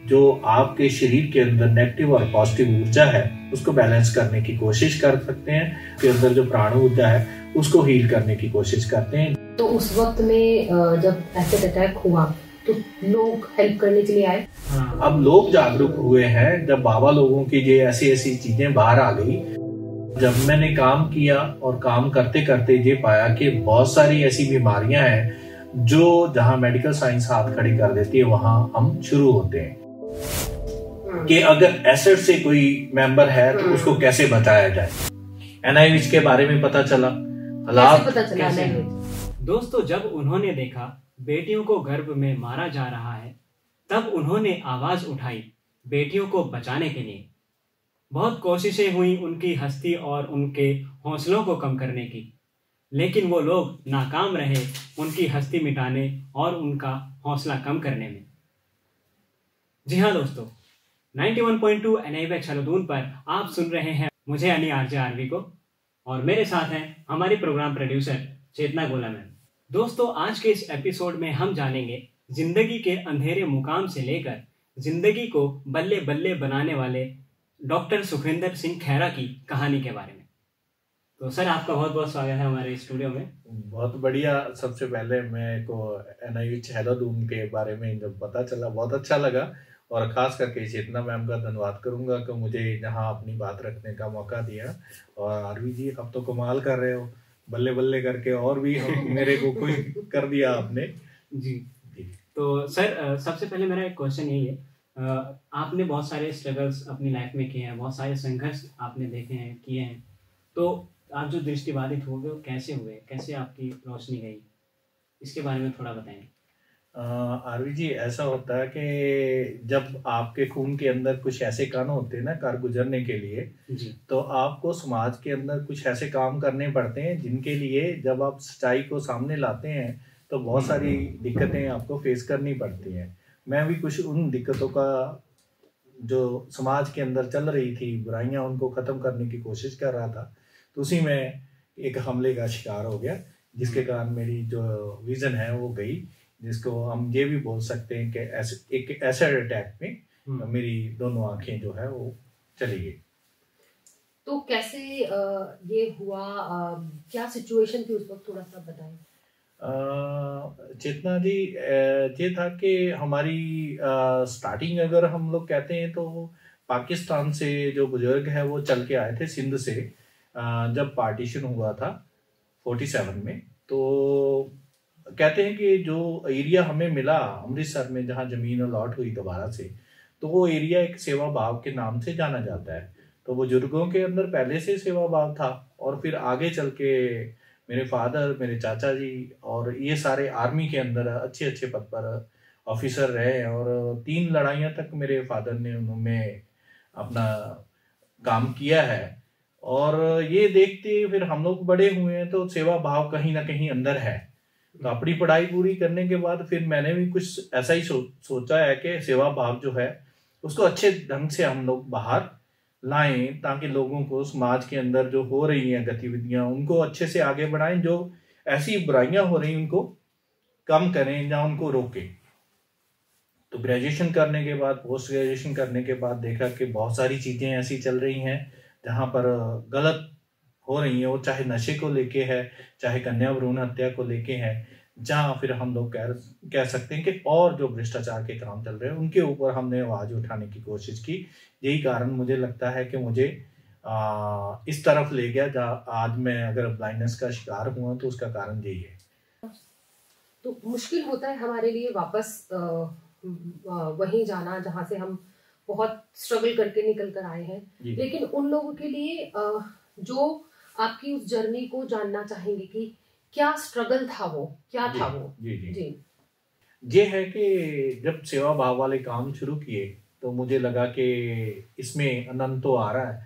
जो आपके शरीर के अंदर नेगेटिव और पॉजिटिव ऊर्जा है उसको बैलेंस करने की कोशिश कर सकते हैं। के अंदर जो प्राण ऊर्जा है उसको हील करने की कोशिश करते हैं। तो उस वक्त में जब एसिड अटैक हुआ तो लोग हेल्प करने के लिए आए। अब लोग जागरूक हुए हैं जब बाबा लोगों की ये ऐसी ऐसी चीजें बाहर आ गई। जब मैंने काम किया और काम करते करते ये पाया कि बहुत सारी ऐसी बीमारियां हैं जो जहां मेडिकल साइंस हाथ खड़ी कर देती है वहां हम शुरू होते हैं कि अगर एसिड से कोई मेंबर है तो उसको कैसे बचाया जाए। एनआईवीएच के बारे में पता चला, हालात कैसे। दोस्तों, जब उन्होंने देखा बेटियों को गर्भ में मारा जा रहा है तब उन्होंने आवाज उठाई बेटियों को बचाने के लिए। बहुत कोशिशें हुई उनकी हस्ती और उनके हौसलों को कम करने की, लेकिन वो लोग नाकाम रहे उनकी हस्ती मिटाने और उनका हौसला कम करने में। जी हाँ दोस्तों, 91.2 एनआईवीएच हैलोदून पर आप सुन रहे हैं मुझे यानी आरजे आरवी को, और मेरे साथ हैं हमारी प्रोग्राम प्रोड्यूसर चेतना गोला मैम। दोस्तों, आज के इस एपिसोड में हम जानेंगे जिंदगी के अंधेरे मुकाम से लेकर जिंदगी को बल्ले बल्ले बनाने वाले डॉक्टर सुखविंदर सिंह खैरा की कहानी के बारे में। तो सर, आपका बहुत बहुत स्वागत है हमारे स्टूडियो में। बहुत बढ़िया। सबसे पहले मेरे को एनआईवीएच हैलोदून के बारे में जब पता चला बहुत अच्छा लगा, और खास करके चेतना मैम का धन्यवाद करूंगा कि मुझे यहाँ अपनी बात रखने का मौका दिया। और आरवी जी, अब तो कमाल कर रहे हो, बल्ले बल्ले करके और भी मेरे को खुश कर दिया आपने। जी। तो सर, सबसे पहले मेरा एक क्वेश्चन यही है, आपने बहुत सारे स्ट्रगल्स अपनी लाइफ में किए हैं, बहुत सारे संघर्ष आपने देखे हैं, किए हैं, तो आप जो दृष्टिबाधित हो गए वो कैसे हुए, कैसे आपकी रोशनी गई, इसके बारे में थोड़ा बताएं। आरवी जी, ऐसा होता है कि जब आपके खून के अंदर कुछ ऐसे कण होते हैं ना कार गुजरने के लिए जी, तो आपको समाज के अंदर कुछ ऐसे काम करने पड़ते हैं जिनके लिए जब आप सच्चाई को सामने लाते हैं तो बहुत सारी दिक्कतें आपको फेस करनी पड़ती हैं। मैं भी कुछ उन दिक्कतों का जो समाज के अंदर चल रही थी बुराइयां उनको ख़त्म करने की कोशिश कर रहा था, तो उसी में एक हमले का शिकार हो गया जिसके कारण मेरी जो विज़न है वो गई, जिसको हम ये भी बोल सकते हैं कि एक एसिड अटैक में मेरी दोनों आंखें जो है वो चली गई। तो कैसे ये हुआ, क्या सिचुएशन थी उस वक्त, थोड़ा सा बताएं। चेतना जी, ये था कि हमारी स्टार्टिंग अगर हम लोग कहते हैं तो पाकिस्तान से जो बुजुर्ग है वो चल के आए थे सिंध से, जब पार्टीशन हुआ था 47 में। तो कहते हैं कि जो एरिया हमें मिला अमृतसर में जहाँ ज़मीन अलॉट हुई दोबारा से, तो वो एरिया एक सेवा भाव के नाम से जाना जाता है। तो बुजुर्गों के अंदर पहले से सेवा भाव था, और फिर आगे चल के मेरे फादर, मेरे चाचा जी और ये सारे आर्मी के अंदर अच्छे अच्छे पद पर ऑफिसर रहे, और 3 लड़ाइयाँ तक मेरे फादर ने उन्होंने अपना काम किया है। और ये देखते फिर हम लोग बड़े हुए हैं तो सेवा भाव कहीं ना कहीं अंदर है। तो अपनी पढ़ाई पूरी करने के बाद फिर मैंने भी कुछ ऐसा ही सोचा है कि सेवा भाव जो है उसको अच्छे ढंग से हम लोग बाहर लाएं, ताकि लोगों को समाज के अंदर जो हो रही हैं गतिविधियां उनको अच्छे से आगे बढ़ाएं, जो ऐसी बुराइयां हो रही उनको कम करें या उनको रोकें। तो ग्रेजुएशन करने के बाद, पोस्ट ग्रेजुएशन करने के बाद देखा कि बहुत सारी चीज़ें ऐसी चल रही हैं जहाँ पर गलत हो रही है, वो चाहे नशे को लेके है, चाहे कन्या भ्रूण हत्या को लेके है, जहाँ फिर हम लोग कह सकते हैं कि और जो भ्रष्टाचार के काम चल रहे हैं उनके ऊपर हमने आवाज उठाने की कोशिश की। यही कारण मुझे लगता है कि मुझे इस तरफ ले गया जहाँ आज मैं अगर ब्लाइंडनेस का शिकार हुआ तो उसका कारण यही है। तो मुश्किल होता है हमारे लिए वापस वहीं जाना जहाँ से हम बहुत स्ट्रगल करके निकल कर आए हैं, लेकिन उन लोगों के लिए जो आपकी उस जर्नी को जानना चाहेंगे कि क्या स्ट्रगल था, वो क्या था वो। जी ये है कि जब सेवा भाव वाले काम शुरू किए तो मुझे लगा कि इसमें आनंद तो आ रहा है,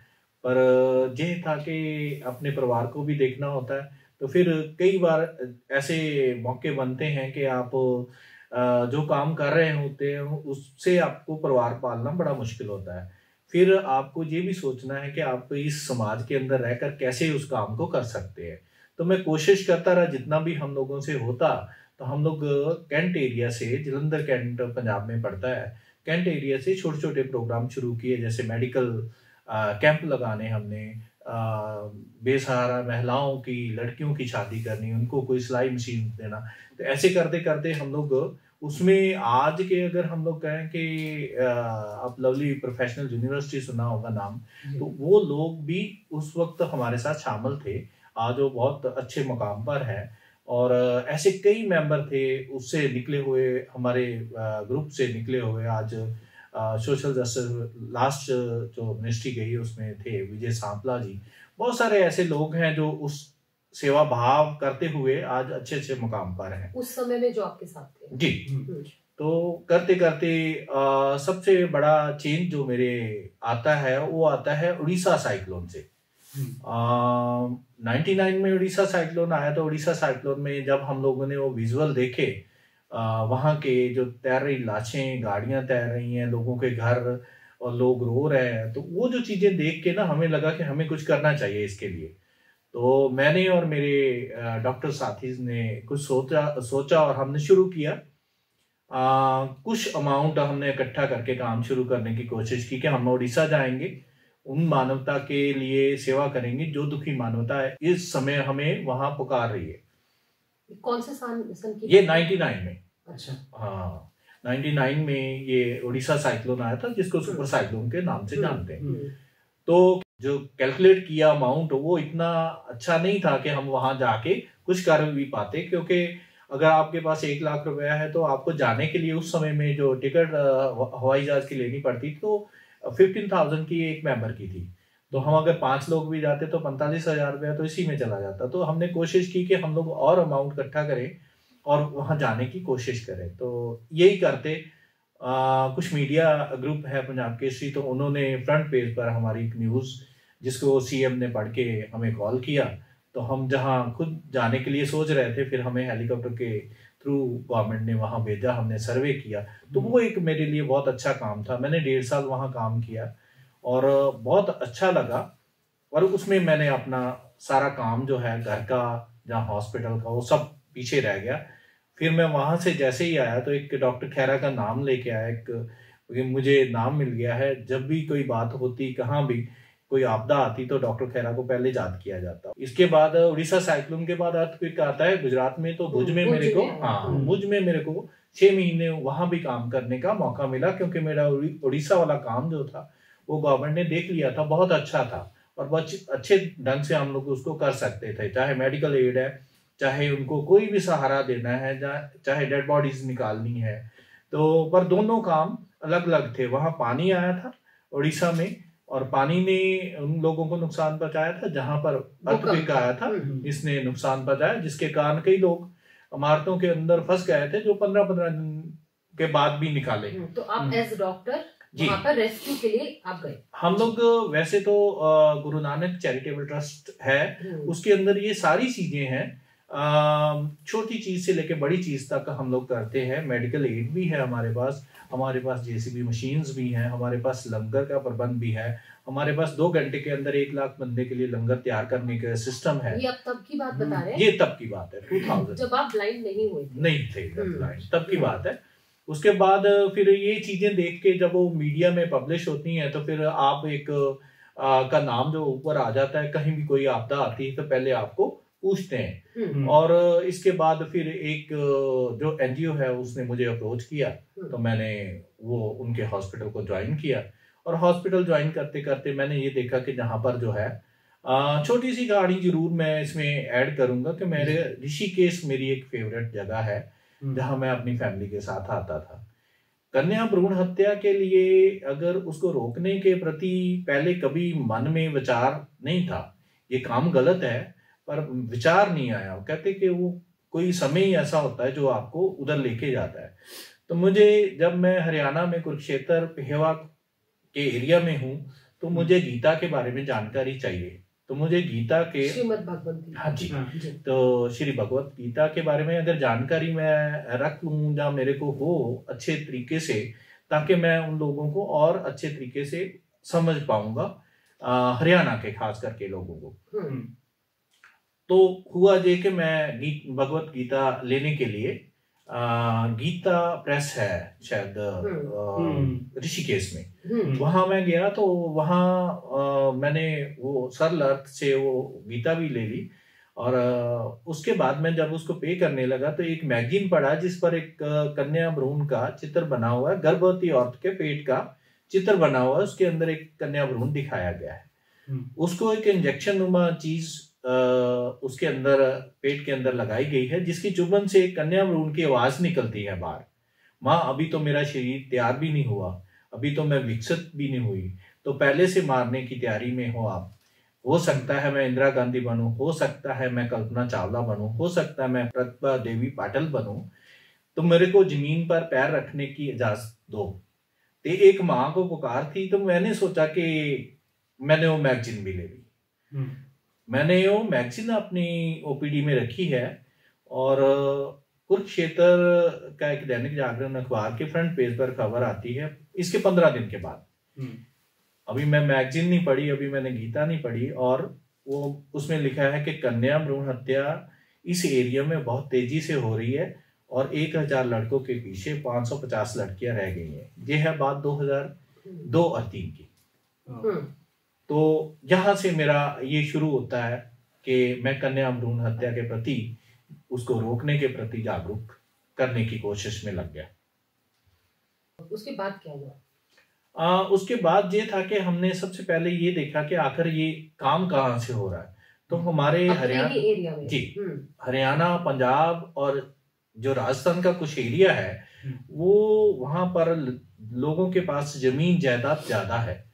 पर ये था कि अपने परिवार को भी देखना होता है। तो फिर कई बार ऐसे मौके बनते हैं कि आप जो काम कर रहे होते हैं उससे आपको परिवार पालना बड़ा मुश्किल होता है। फिर आपको ये भी सोचना है कि आप इस समाज के अंदर रहकर कैसे उस काम को कर सकते हैं। तो मैं कोशिश करता रहा जितना भी हम लोगों से होता। तो हम लोग कैंट एरिया से, जलंधर कैंट पंजाब में पड़ता है, कैंट एरिया से छोटे छोटे प्रोग्राम शुरू किए, जैसे मेडिकल कैंप लगाने हमने, बेसहारा महिलाओं की, लड़कियों की शादी करनी, उनको कोई सिलाई मशीन देना। तो ऐसे करते करते हम लोग उसमें आज के, अगर हम लोग कहें कि आप लवली प्रोफेशनल यूनिवर्सिटी सुना होगा नाम, तो वो लोग भी उस वक्त हमारे साथ शामिल थे। आज वो बहुत अच्छे मुकाम पर है। और ऐसे कई मेंबर थे उससे निकले हुए, हमारे ग्रुप से निकले हुए। आज सोशल जस्टिस लास्ट जो मिनिस्ट्री गई उसमें थे विजय सांपला जी। बहुत सारे ऐसे लोग हैं जो उस सेवा भाव करते हुए आज अच्छे अच्छे मुकाम पर हैं। उस समय में जो आपके साथ थे जी। तो करते करते सबसे बड़ा चेंज जो मेरे आता है वो आता है उड़ीसा साइक्लोन से। 99 में उड़ीसा साइक्लोन आया। तो उड़ीसा साइक्लोन में जब हम लोगों ने वो विजुअल देखे, वहाँ के जो तैर रही लाशें, गाड़ियां तैर रही हैं, लोगों के घर और लोग रो रहे हैं, तो वो जो चीजें देख के ना हमें लगा कि हमें कुछ करना चाहिए इसके लिए। तो मैंने और मेरे डॉक्टर साथी ने कुछ सोचा और हमने शुरू किया। कुछ अमाउंट हमने इकट्ठा करके काम शुरू करने की कोशिश की कि हम उड़ीसा जाएंगे, उन मानवता के लिए सेवा करेंगे जो दुखी मानवता है इस समय हमें वहां पुकार रही है। कौन से सन की? ये 99 में। अच्छा। हाँ, 99 में ये उड़ीसा साइक्लोन आया था, जिसको सुपर साइक्लोन के नाम से जानते हैं। तो जो कैलकुलेट किया अमाउंट वो इतना अच्छा नहीं था कि हम वहां जाके कुछ कर भी पाते, क्योंकि अगर आपके पास 1 लाख रुपया है तो आपको जाने के लिए उस समय में जो टिकट हवाई जहाज की लेनी पड़ती तो 15,000 की एक मेंबर की थी। तो हम अगर 5 लोग भी जाते तो 45,000 रुपया तो इसी में चला जाता। तो हमने कोशिश की कि हम लोग और अमाउंट इकट्ठा करें और वहां जाने की कोशिश करें। तो यही करते कुछ मीडिया ग्रुप है पंजाब केसरी, तो उन्होंने फ्रंट पेज पर हमारी एक न्यूज़ जिसको सीएम ने पढ़ के हमें कॉल किया। तो हम जहां खुद जाने के लिए सोच रहे थे, फिर हमें हेलीकॉप्टर के थ्रू गवर्नमेंट ने वहां भेजा, हमने सर्वे किया। तो वो एक मेरे लिए बहुत अच्छा काम था। मैंने 1.5 साल वहां काम किया और बहुत अच्छा लगा। और उसमें मैंने अपना सारा काम जो है घर का, जहाँ हॉस्पिटल का, वो सब पीछे रह गया। फिर मैं वहां से जैसे ही आया तो एक डॉक्टर खैरा का नाम लेके आया, एक मुझे नाम मिल गया है। जब भी कोई बात होती, कहाँ भी कोई आपदा आती, तो डॉक्टर खैरा को पहले याद किया जाता। इसके बाद उड़ीसा साइक्लोन के बाद अर्थक्वेक आता है गुजरात में। तो भुज में मेरे को, भुज में मेरे को 6 महीने वहां भी काम करने का मौका मिला, क्योंकि मेरा उड़ीसा वाला काम जो था वो गवर्नमेंट ने देख लिया था, बहुत अच्छा था और बहुत अच्छे ढंग से हम लोग उसको कर सकते थे। चाहे मेडिकल एड है, चाहे उनको कोई भी सहारा देना है, चाहे डेड बॉडीज निकालनी है, तो पर दोनों काम अलग अलग थे। वहां पानी आया था उड़ीसा में और पानी ने उन लोगों को नुकसान पहुंचाया था जहां पर अर्थक्वेक आया था, इसने नुकसान पहुंचाया, जिसके कारण कई लोग इमारतों के अंदर फंस गए थे, जो 15-15 दिन के बाद भी निकाले। तो आप एज डॉक्टर वहां पर रेस्क्यू के लिए आप गए? हम लोग वैसे तो गुरु नानक चैरिटेबल ट्रस्ट है, उसके अंदर ये सारी चीजें हैं। छोटी चीज से लेके बड़ी चीज तक हम लोग करते हैं। मेडिकल एड भी है हमारे पास जेसीबी मशीन्स भी हैं, हमारे पास लंगर का प्रबंध भी है, हमारे पास 2 घंटे के अंदर 1 लाख बंदे के लिए लंगर तैयार करने का सिस्टम है। ये आप तब की बात बता रहे हैं? ये तब की बात है, 2000 जब आप ब्लाइंड नहीं हुए थे? नहीं थे ब्लाइंड, तब की बात है। उसके बाद फिर ये चीजें देख के जब वो मीडिया में पब्लिश होती हैं, तो फिर आप एक का नाम जो ऊपर आ जाता है, कहीं भी कोई आपदा आती है तो पहले आपको पूछते हैं। और इसके बाद फिर एक जो एनजीओ है उसने मुझे अप्रोच किया, तो मैंने वो उनके हॉस्पिटल को ज्वाइन किया। और हॉस्पिटल ज्वाइन करते करते मैंने ये देखा कि जहाँ पर जो है छोटी सी कहानी जरूर मैं इसमें ऐड करूंगा कि मेरे ऋषिकेश मेरी एक फेवरेट जगह है, जहाँ मैं अपनी फैमिली के साथ आता था। कन्या भ्रूण हत्या के लिए अगर उसको रोकने के प्रति पहले कभी मन में विचार नहीं था, ये काम गलत है, पर विचार नहीं आया। कहते कि वो कोई समय ही ऐसा होता है जो आपको उधर लेके जाता है। तो मुझे, जब मैं हरियाणा में कुरुक्षेत्र पेहवा के एरिया में हूँ, तो मुझे गीता के बारे में जानकारी चाहिए। तो मुझे गीता के, श्रीमद् भगवत गीता, हाँ जी, तो श्री भगवत गीता के बारे में अगर जानकारी मैं रख लूँ या मेरे को हो अच्छे तरीके से, ताकि मैं उन लोगों को और अच्छे तरीके से समझ पाऊंगा, हरियाणा के खास करके लोगों को। तो हुआ ये कि मैं भगवत गीता लेने के लिए गीता प्रेस है शायद ऋषिकेश में, वहां मैं गया तो वहां मैंने वो सरल अर्थ से वो गीता भी ले ली। और उसके बाद में जब उसको पे करने लगा तो एक मैगजीन पढ़ा जिस पर एक कन्या भ्रूण का चित्र बना हुआ है, गर्भवती औरत के पेट का चित्र बना हुआ है, उसके अंदर एक कन्या भ्रूण दिखाया गया है। उसको एक इंजेक्शन नुमा चीज उसके अंदर पेट के अंदर लगाई गई है, जिसकी चुभन से एक कन्या भ्रूण की आवाज निकलती है बाहर, माँ अभी तो मेरा शरीर तैयार भी नहीं हुआ, अभी तो मैं विकसित भी नहीं हुई, तो पहले से मारने की तैयारी में हो आप। हो सकता है मैं इंदिरा गांधी बनूं, हो सकता है मैं कल्पना चावला बनूं, हो सकता है मैं प्रतिभा देवी पाटिल बनूं, तो मेरे को जमीन पर पैर रखने की इजाजत दो। तो एक माँ को पुकार थी, तो मैंने सोचा कि मैंने वो मैगजीन भी ले ली। मैंने वो मैगजीन अपनी ओपीडी में रखी है और कुरुक्षेत्र का एक दैनिक जागरण अखबार के फ्रंट पेज पर खबर आती है इसके 15 दिन के बाद। अभी मैं मैगजीन नहीं पढ़ी, अभी मैंने गीता नहीं पढ़ी, और वो उसमें लिखा है कि कन्या भ्रूण हत्या इस एरिया में बहुत तेजी से हो रही है और 1000 लड़कों के पीछे 550 लड़कियां रह गई हैं। ये है बात 2002 और 2003 की। तो यहाँ से मेरा ये शुरू होता है कि मैं कन्या भ्रूण हत्या के प्रति, उसको रोकने के प्रति जागरूक करने की कोशिश में लग गया। उसके बाद क्या हुआ? उसके बाद ये था कि हमने सबसे पहले ये देखा कि आखिर ये काम कहाँ से हो रहा है। तो हमारे हरियाणा जी, हरियाणा, पंजाब और जो राजस्थान का कुछ एरिया है वो वहां पर लोगों के पास जमीन जायदाद ज्यादा है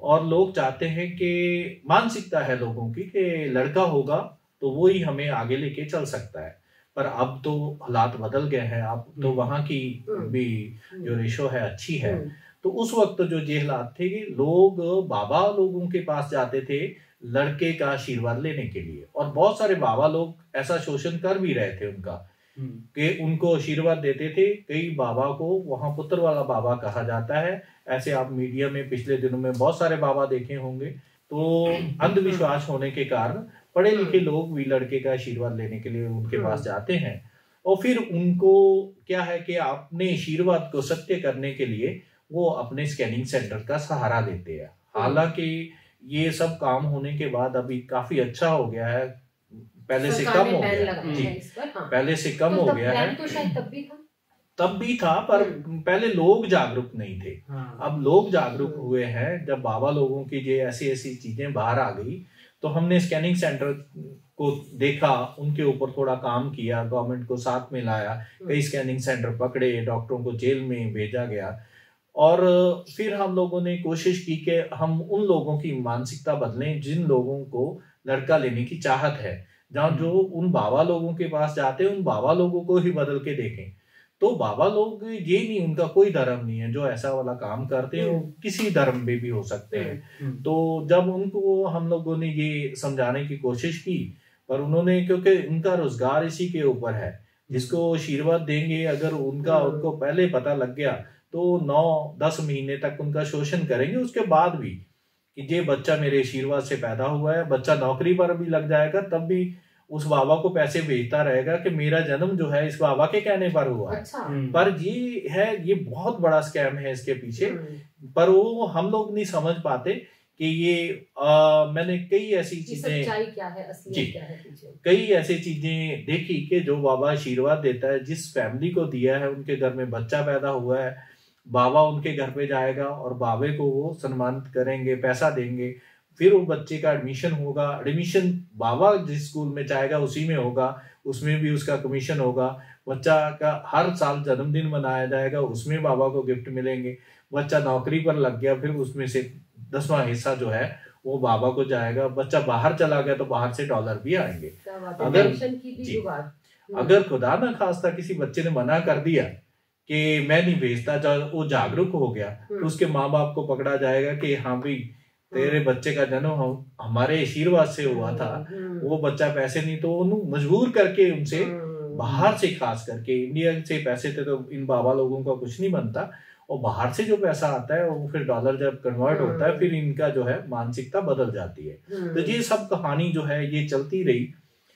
और लोग चाहते हैं कि मानसिकता है लोगों की कि लड़का होगा तो वो ही हमें आगे लेके चल सकता है। पर अब तो हालात बदल गए हैं, अब तो वहां की भी जो रेशो है अच्छी है। तो उस वक्त जो ये हालात थे कि लोग बाबा लोगों के पास जाते थे लड़के का आशीर्वाद लेने के लिए, और बहुत सारे बाबा लोग ऐसा शोषण कर भी रहे थे उनका कि उनको आशीर्वाद देते थे। कई बाबा को वहां पुत्र वाला बाबा कहा जाता है, ऐसे आप मीडिया में पिछले दिनों में बहुत सारे बाबा देखे होंगे। तो अंधविश्वास होने के कारण पढ़े लिखे लोग भी लड़के का आशीर्वाद लेने के लिए उनके पास जाते हैं, और फिर उनको क्या है कि अपने आशीर्वाद को सत्य करने के लिए वो अपने स्कैनिंग सेंटर का सहारा लेते हैं। हालांकि ये सब काम होने के बाद अभी काफी अच्छा हो गया है, पहले से कम हो गया जी, पहले से कम हो गया है। तो शायद तब भी था पर पहले लोग जागरूक नहीं थे। अब लोग जागरूक हुए हैं। जब बाबा लोगों की ये ऐसी ऐसी चीजें बाहर आ गई तो हमने स्कैनिंग सेंटर को देखा, उनके ऊपर थोड़ा काम किया, गवर्नमेंट को साथ में लाया, कई स्कैनिंग सेंटर पकड़े, डॉक्टरों को जेल में भेजा गया, और फिर हम लोगों ने कोशिश की कि हम उन लोगों की मानसिकता बदलें जिन लोगों को लड़का लेने की चाहत है। जहाँ जो उन बाबा लोगों के पास जाते हैं उन बाबा लोगों को ही बदल के देखें। तो बाबा लोग ये नहीं, उनका कोई धर्म नहीं है, जो ऐसा वाला काम करते हैं वो किसी धर्म में भी हो सकते हैं। तो जब उनको हम लोगों ने ये समझाने की कोशिश की, पर उन्होंने, क्योंकि उनका रोजगार इसी के ऊपर है, जिसको आशीर्वाद देंगे अगर उनको पहले पता लग गया तो 9-10 महीने तक उनका शोषण करेंगे। उसके बाद भी कि ये बच्चा मेरे आशीर्वाद से पैदा हुआ है, बच्चा नौकरी पर भी लग जाएगा तब भी उस बाबा को पैसे भेजता रहेगा कि मेरा जन्म जो है इस बाबा के कहने पर हुआ है। अच्छा। पर ये बहुत बड़ा स्कैम है इसके पीछे, पर वो हम लोग नहीं समझ पाते कि ये मैंने कई ऐसी चीजें, क्या है, असलियत क्या है पीछे, कई ऐसी चीजें देखी कि जो बाबा आशीर्वाद देता है, जिस फैमिली को दिया है उनके घर में बच्चा पैदा हुआ है, बाबा उनके घर पे जाएगा और बाबे को वो सम्मानित करेंगे, पैसा देंगे, फिर वो बच्चे का एडमिशन होगा, एडमिशन बाबा जिस स्कूल में चाहेगा उसी में होगा, उसमें भी उसका कमीशन होगा, बच्चा का हर साल जन्मदिन मनाया जाएगा, उसमें बाबा को गिफ्ट मिलेंगे, बच्चा नौकरी पर लग गया फिर उसमें से 10वां हिस्सा जो है वो बाबा को जाएगा, बच्चा बाहर चला गया तो बाहर से डॉलर भी आएंगे। अगर खुदा न खास्ता किसी बच्चे ने मना कर दिया कि मैं नहीं भेजता, जब वो जागरूक हो गया तो उसके माँ बाप को पकड़ा जाएगा कि हाँ भाई तेरे बच्चे का जन्म हमारे आशीर्वाद से हुआ था, वो बच्चा पैसे नहीं, तो उन्हें मजबूर करके उनसे बाहर से, खास करके इंडिया से पैसे थे तो इन बाबा लोगों का कुछ नहीं बनता, और बाहर से जो पैसा आता है वो फिर डॉलर जब कन्वर्ट होता है फिर इनका जो है मानसिकता बदल जाती है। तो ये सब कहानी जो है ये चलती रही।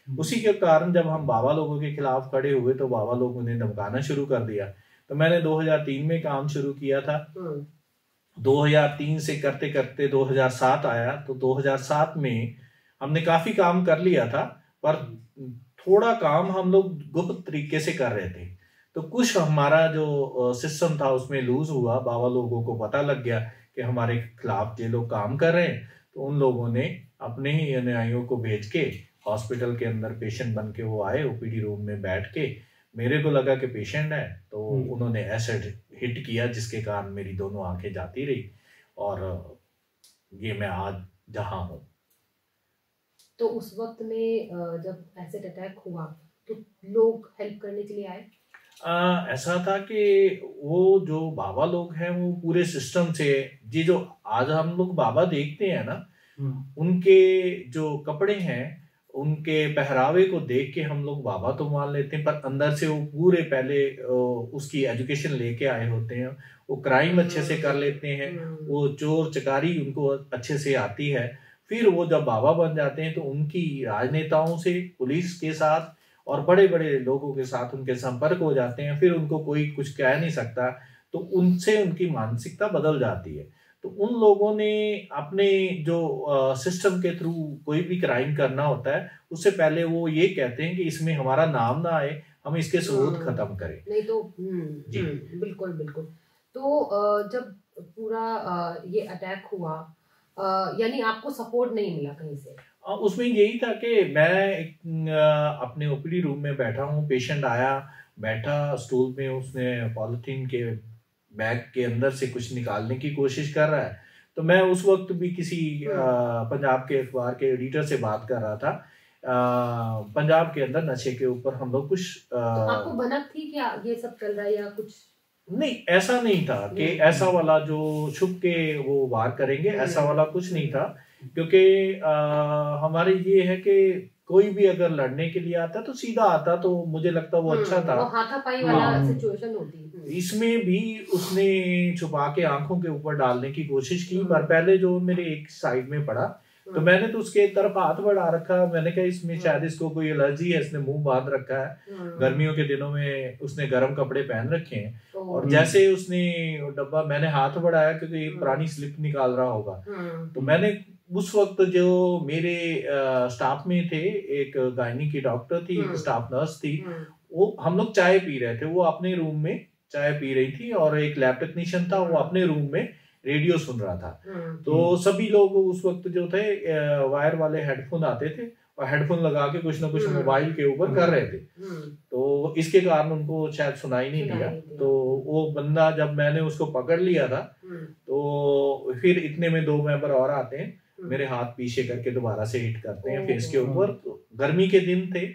उसी के कारण जब हम बाबा लोगों के खिलाफ खड़े हुए तो बाबा लोगों ने धमकाना शुरू कर दिया। तो मैंने 2003 में काम शुरू किया था। 2003 से करते करते 2007 आया, तो 2007 में हमने काफी काम कर लिया था, पर थोड़ा काम हम लोग गुप्त तरीके से कर रहे थे। तो कुछ हमारा जो सिस्टम था उसमें लूज हुआ, बाबा लोगों को पता लग गया कि हमारे खिलाफ ये लोग काम कर रहे हैं, तो उन लोगों ने अपने ही अनुयायियों को भेज के हॉस्पिटल के अंदर पेशेंट बन के वो आए, ओपीडी रूम में बैठ के मेरे को लगा कि पेशेंट है, तो उन्होंने एसिड हिट किया जिसके कारण मेरी दोनों आंखें जाती रही और ये मैं आज जहां हूं। तो उस वक्त में जब एसिड अटैक हुआ तो लोग हेल्प करने के लिए आए? ऐसा था कि वो जो बाबा लोग हैं वो पूरे सिस्टम से, ये जो आज हम लोग बाबा देखते हैं ना, उनके जो कपड़े हैं, उनके पहरावे को देख के हम लोग बाबा तो मान लेते हैं, पर अंदर से वो पूरे पहले उसकी एजुकेशन लेके आए होते हैं, वो क्राइम अच्छे से कर लेते हैं, वो चोर चकारी उनको अच्छे से आती है। फिर वो जब बाबा बन जाते हैं तो उनकी राजनेताओं से, पुलिस के साथ और बड़े बड़े लोगों के साथ उनके संपर्क हो जाते हैं, फिर उनको कोई कुछ कह नहीं सकता, तो उनसे उनकी मानसिकता बदल जाती है। तो उन लोगों ने अपने जो सिस्टम के थ्रू कोई भी क्राइम करना होता है, उससे पहले वो ये कहते हैं कि इसमें हमारा नाम ना आए, हम इसके सबूत खत्म करें। नहीं तो जी बिल्कुल बिल्कुल। तो जब पूरा ये अटैक हुआ, यानी आपको सपोर्ट नहीं मिला कहीं से? उसमें यही था कि मैं अपने ओपीडी रूम में बैठा हूँ, पेशेंट आया, बैठा स्टूल में, उसने पॉलिथीन के बैग के अंदर से कुछ निकालने की कोशिश कर रहा है। तो मैं उस वक्त भी किसी पंजाब के अखबार के एडिटर से बात कर रहा था। पंजाब के अंदर नशे के ऊपर हम लोग कुछ तो आपको भनक थी क्या ये सब चल रहा है या कुछ? नहीं, ऐसा नहीं था कि ऐसा वाला जो छुप के वो वार करेंगे, ऐसा वाला कुछ नहीं था, क्योंकि हमारे ये है कि कोई भी अगर लड़ने के लिए आता तो सीधा आता, तो मुझे लगता वो अच्छा था। वो हाथापाई वाला सिचुएशन होती है। इसमें भी उसने छुपा के आंखों के ऊपर डालने की कोशिश की, पर पहले जो मेरे एक साइड में पड़ा, तो मैंने तो उसके तरफ हाथ बढ़ा रखा, मैंने कहा इसमें शायद इसको कोई एलर्जी है, इसने मुंह बांध रखा है, गर्मियों के दिनों में उसने गर्म कपड़े पहन रखे हैं, और जैसे उसने डब्बा, मैंने हाथ बढ़ाया क्योंकि पुरानी स्लिप निकाल रहा होगा, तो मैंने उस वक्त जो मेरे स्टाफ में थे, एक गायनी की डॉक्टर थी, एक स्टाफ नर्स थी, वो हम लोग चाय पी रहे थे, वो अपने रूम में चाय पी रही थी, और एक लैब टेक्नीशियन था, वो अपने रूम में रेडियो सुन रहा था। तो सभी लोग उस वक्त जो थे वायर वाले हेडफोन आते थे, और हेडफोन लगा के कुछ ना कुछ मोबाइल के ऊपर कर रहे थे, तो इसके कारण उनको शायद सुनाई नहीं दिया। तो वो बंदा, जब मैंने उसको पकड़ लिया था, तो फिर इतने में दो मेंबर और आते हैं, मेरे हाथ पीछे करके दोबारा से हिट करते हैं फेस के ऊपर। तो गर्मी के दिन थे,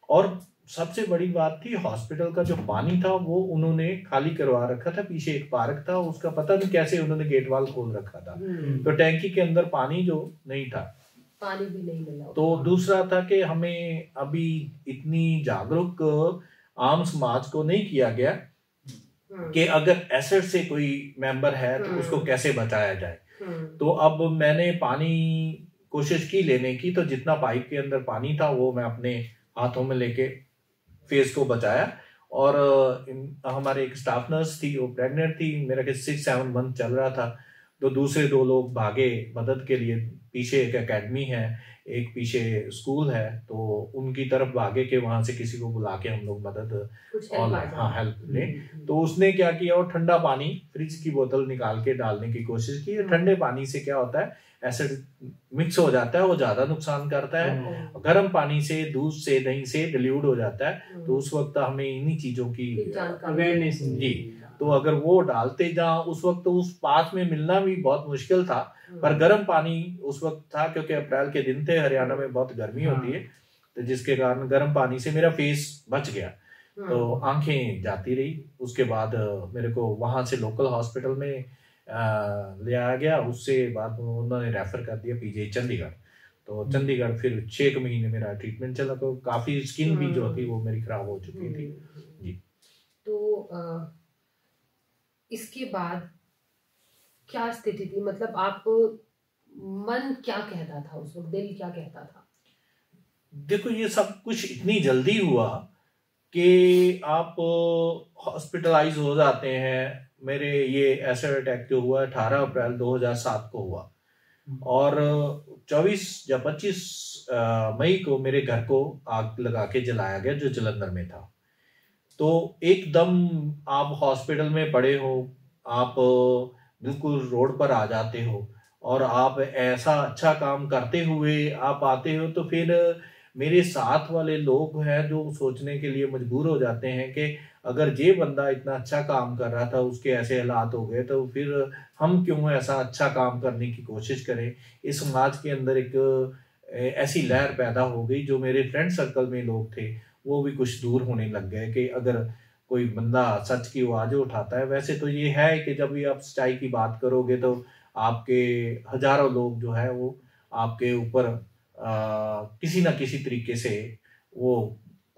और सबसे बड़ी बात थी, हॉस्पिटल का जो पानी था वो उन्होंने खाली करवा रखा था, पीछे एक पार्क था, उसका पता नहीं कैसे उन्होंने गेट वाल खोल रखा था, तो टैंकी के अंदर पानी जो नहीं था, पानी भी नहीं मिला। तो दूसरा था कि हमें अभी इतनी जागरूक आम समाज को नहीं किया गया कि अगर एसिड से कोई मेंबर है तो उसको कैसे बचाया जाए। तो अब मैंने पानी कोशिश की लेने की, तो जितना पाइप के अंदर पानी था वो मैं अपने हाथों में लेके फेस को बचाया। और हमारे एक स्टाफ नर्स थी, वो प्रेग्नेंट थी, मेरा 6-7 मंथ चल रहा था, तो दूसरे 2 लोग भागे मदद के लिए, पीछे एक एकेडमी है, एक पीछे स्कूल है, तो उनकी तरफ भागे के वहां से किसी को बुला के हम लोग मदद ऑनलाइन हेल्प ले। तो उसने क्या किया, और ठंडा पानी फ्रिज की बोतल निकाल के डालने की कोशिश की। ठंडे पानी से क्या होता है, एसिड मिक्स हो जाता है, वो ज्यादा नुकसान करता है। गर्म पानी से, दूध से, दही से डिल्यूट हो जाता है, तो उस वक्त हमें इन्हीं चीजों की अवेयरनेस जी। तो अगर वो डालते जहाँ, उस वक्त उस पास में मिलना भी बहुत मुश्किल था, पर गर्म पानी उस वक्त था, क्योंकि अप्रैल के दिन थे, हरियाणा में बहुत गर्मी होती है, तो जिसके कारण गर्म पानी से मेरा फेस बच गया, तो आंखें जाती रही। उसके बाद मेरे को वहां से लोकल हॉस्पिटल में ले आया गया, उससे बाद उन्होंने रेफर कर दिया पीजीआई चंडीगढ़। तो चंडीगढ़ फिर 6 महीने मेरा ट्रीटमेंट चला, तो काफी स्किन भी जो थी वो मेरी खराब हो चुकी थी जी। तो इसके बाद क्या स्थिति थी, मतलब आप मन क्या कहता था उस वक्त, दिल क्या कहता था? देखो ये सब कुछ इतनी जल्दी हुआ कि आप हॉस्पिटलाइज हो जाते हैं। मेरे ये एसिड अटैक जो हुआ 18 अप्रैल 2007 को हुआ और 24 या 25 मई को मेरे घर को आग लगा के जलाया गया जो जलंधर में था। तो एकदम आप हॉस्पिटल में पड़े हो, आप बिल्कुल रोड पर आ जाते हो और आप ऐसा अच्छा काम करते हुए आप आते हो, तो फिर मेरे साथ वाले लोग हैं जो सोचने के लिए मजबूर हो जाते हैं कि अगर ये बंदा इतना अच्छा काम कर रहा था, उसके ऐसे हालात हो गए, तो फिर हम क्यों ऐसा अच्छा काम करने की कोशिश करें। इस समाज के अंदर एक ऐसी लहर पैदा हो गई, जो मेरे फ्रेंड सर्कल में लोग थे वो भी कुछ दूर होने लग गए कि अगर कोई बंदा सच की आवाज उठाता है। वैसे तो ये है कि जब भी आप सच्चाई की बात करोगे तो आपके हजारों लोग जो है वो आपके ऊपर किसी ना किसी तरीके से वो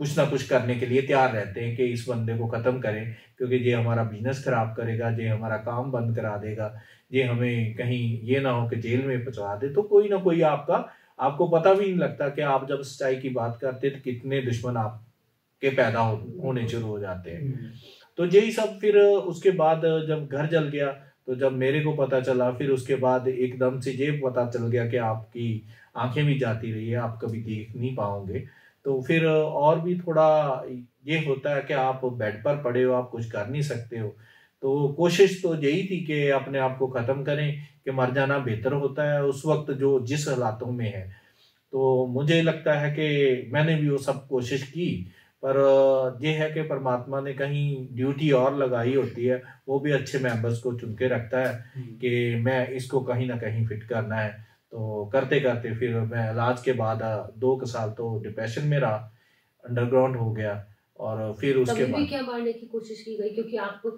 कुछ ना कुछ करने के लिए तैयार रहते हैं कि इस बंदे को खत्म करें, क्योंकि ये हमारा बिजनेस खराब करेगा, ये हमारा काम बंद करा देगा, ये हमें कहीं ये ना हो कि जेल में पहुंचा दे। तो कोई ना कोई आपको पता भी नहीं लगता कि आप जब सच्चाई की बात करते तो कितने दुश्मन आपके पैदा होने शुरू हो जाते हैं। तो यही सब फिर उसके बाद जब घर जल गया, तो जब मेरे को पता चला, फिर उसके बाद एकदम से ये पता चल गया कि आपकी आंखें भी जाती रही है, आप कभी देख नहीं पाओगे। तो फिर और भी थोड़ा ये होता है कि आप बेड पर पड़े हो, आप कुछ कर नहीं सकते हो। तो कोशिश तो यही थी कि अपने आप को ख़त्म करें, कि मर जाना बेहतर होता है उस वक्त जो जिस हालातों में है। तो मुझे लगता है कि मैंने भी वो सब कोशिश की, पर ये है कि परमात्मा ने कहीं ड्यूटी और लगाई होती है, वो भी अच्छे मेंबर्स को चुन के रखता है कि मैं इसको कहीं ना कहीं फिट करना है। तो करते करते फिर मैं इलाज के बाद 2 साल तो डिप्रेशन में रहा, अंडरग्राउंड हो गया। और फिर उसके तभी भी बाद क्या मारने की कोशिश की गई, क्योंकि आपको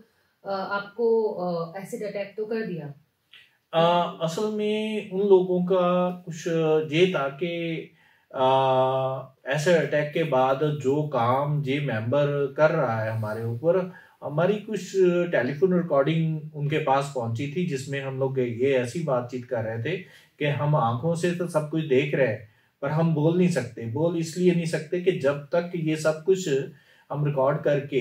एसिड अटैक तो कर दिया। असल में उन लोगों का कुछ ये था कि ऐसे अटैक के बाद जो काम ये मेंबर कर रहा है हमारे ऊपर, हमारी कुछ टेलीफोन रिकॉर्डिंग उनके पास पहुंची थी, जिसमें हम लोग ये ऐसी बातचीत कर रहे थे कि हम आंखों से तो सब कुछ देख रहे हैं, पर हम बोल नहीं सकते। बोल इसलिए नहीं सकते कि जब तक ये सब कुछ हम रिकॉर्ड करके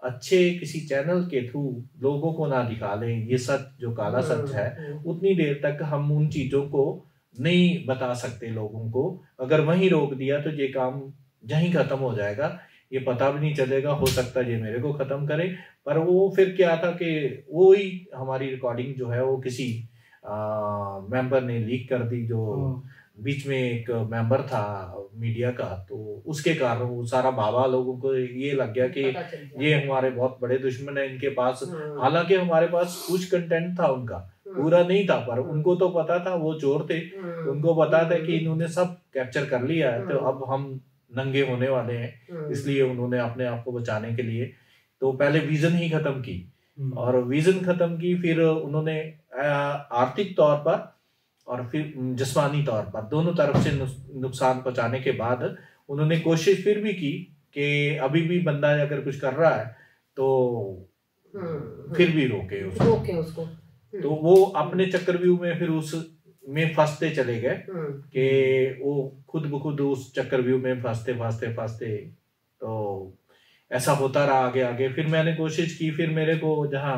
अच्छे किसी चैनल के थ्रू लोगों को ना दिखा लें, ये सच जो काला सच है, उतनी देर तक हम उन चीजों को नहीं बता सकते लोगों को। अगर वहीं रोक दिया तो ये काम यहीं खत्म हो जाएगा, ये पता भी नहीं चलेगा। हो सकता है ये मेरे को खत्म करे, पर वो फिर क्या था कि वो ही हमारी रिकॉर्डिंग जो है वो किसी मेंबर ने लीक कर दी, जो बीच में एक मेंबर था मीडिया का। तो उसके कारण वो सारा बाबा लोगों को ये लग गया कि ये हमारे बहुत बड़े दुश्मन है इनके पास। हालांकि हमारे पास कुछ कंटेंट था उनका, पूरा नहीं था, पर उनको तो पता था, वो चोर थे, उनको पता था कि इन्होंने सब कैप्चर कर लिया है, तो अब हम नंगे होने वाले हैं। इसलिए उन्होंने अपने आप को बचाने के लिए तो पहले विजन ही खत्म की, और विजन खत्म की, फिर उन्होंने आर्थिक तौर पर और फिर जिस्मानी तौर पर दोनों तरफ से नुकसान पहुंचाने के बाद उन्होंने कोशिश फिर भी की कि अभी भी बंदा अगर कुछ कर रहा है तो फिर भी रोके उसको। तो वो अपने चक्रव्यूह में फिर उस में फंसते चले गए कि वो खुद ब खुद उस चक्रव्यूह में फंसते तो ऐसा होता रहा आगे आगे। फिर मैंने कोशिश की, फिर मेरे को जहाँ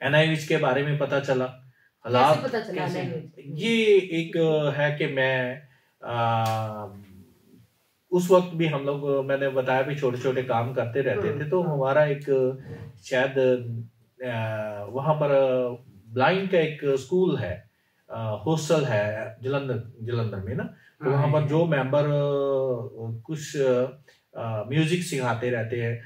NIH के बारे में पता चला, हालात पता चला ये एक है कि मैं उस वक्त भी हम लोग, मैंने बताया भी, छोटे छोटे काम करते रहते थे। तो हमारा एक शायद वहां पर ब्लाइंड का एक स्कूल है, हॉस्टल है जलंधर में ना। तो वहां पर जो मेंबर कुछ म्यूजिक सिखाते रहते हैं,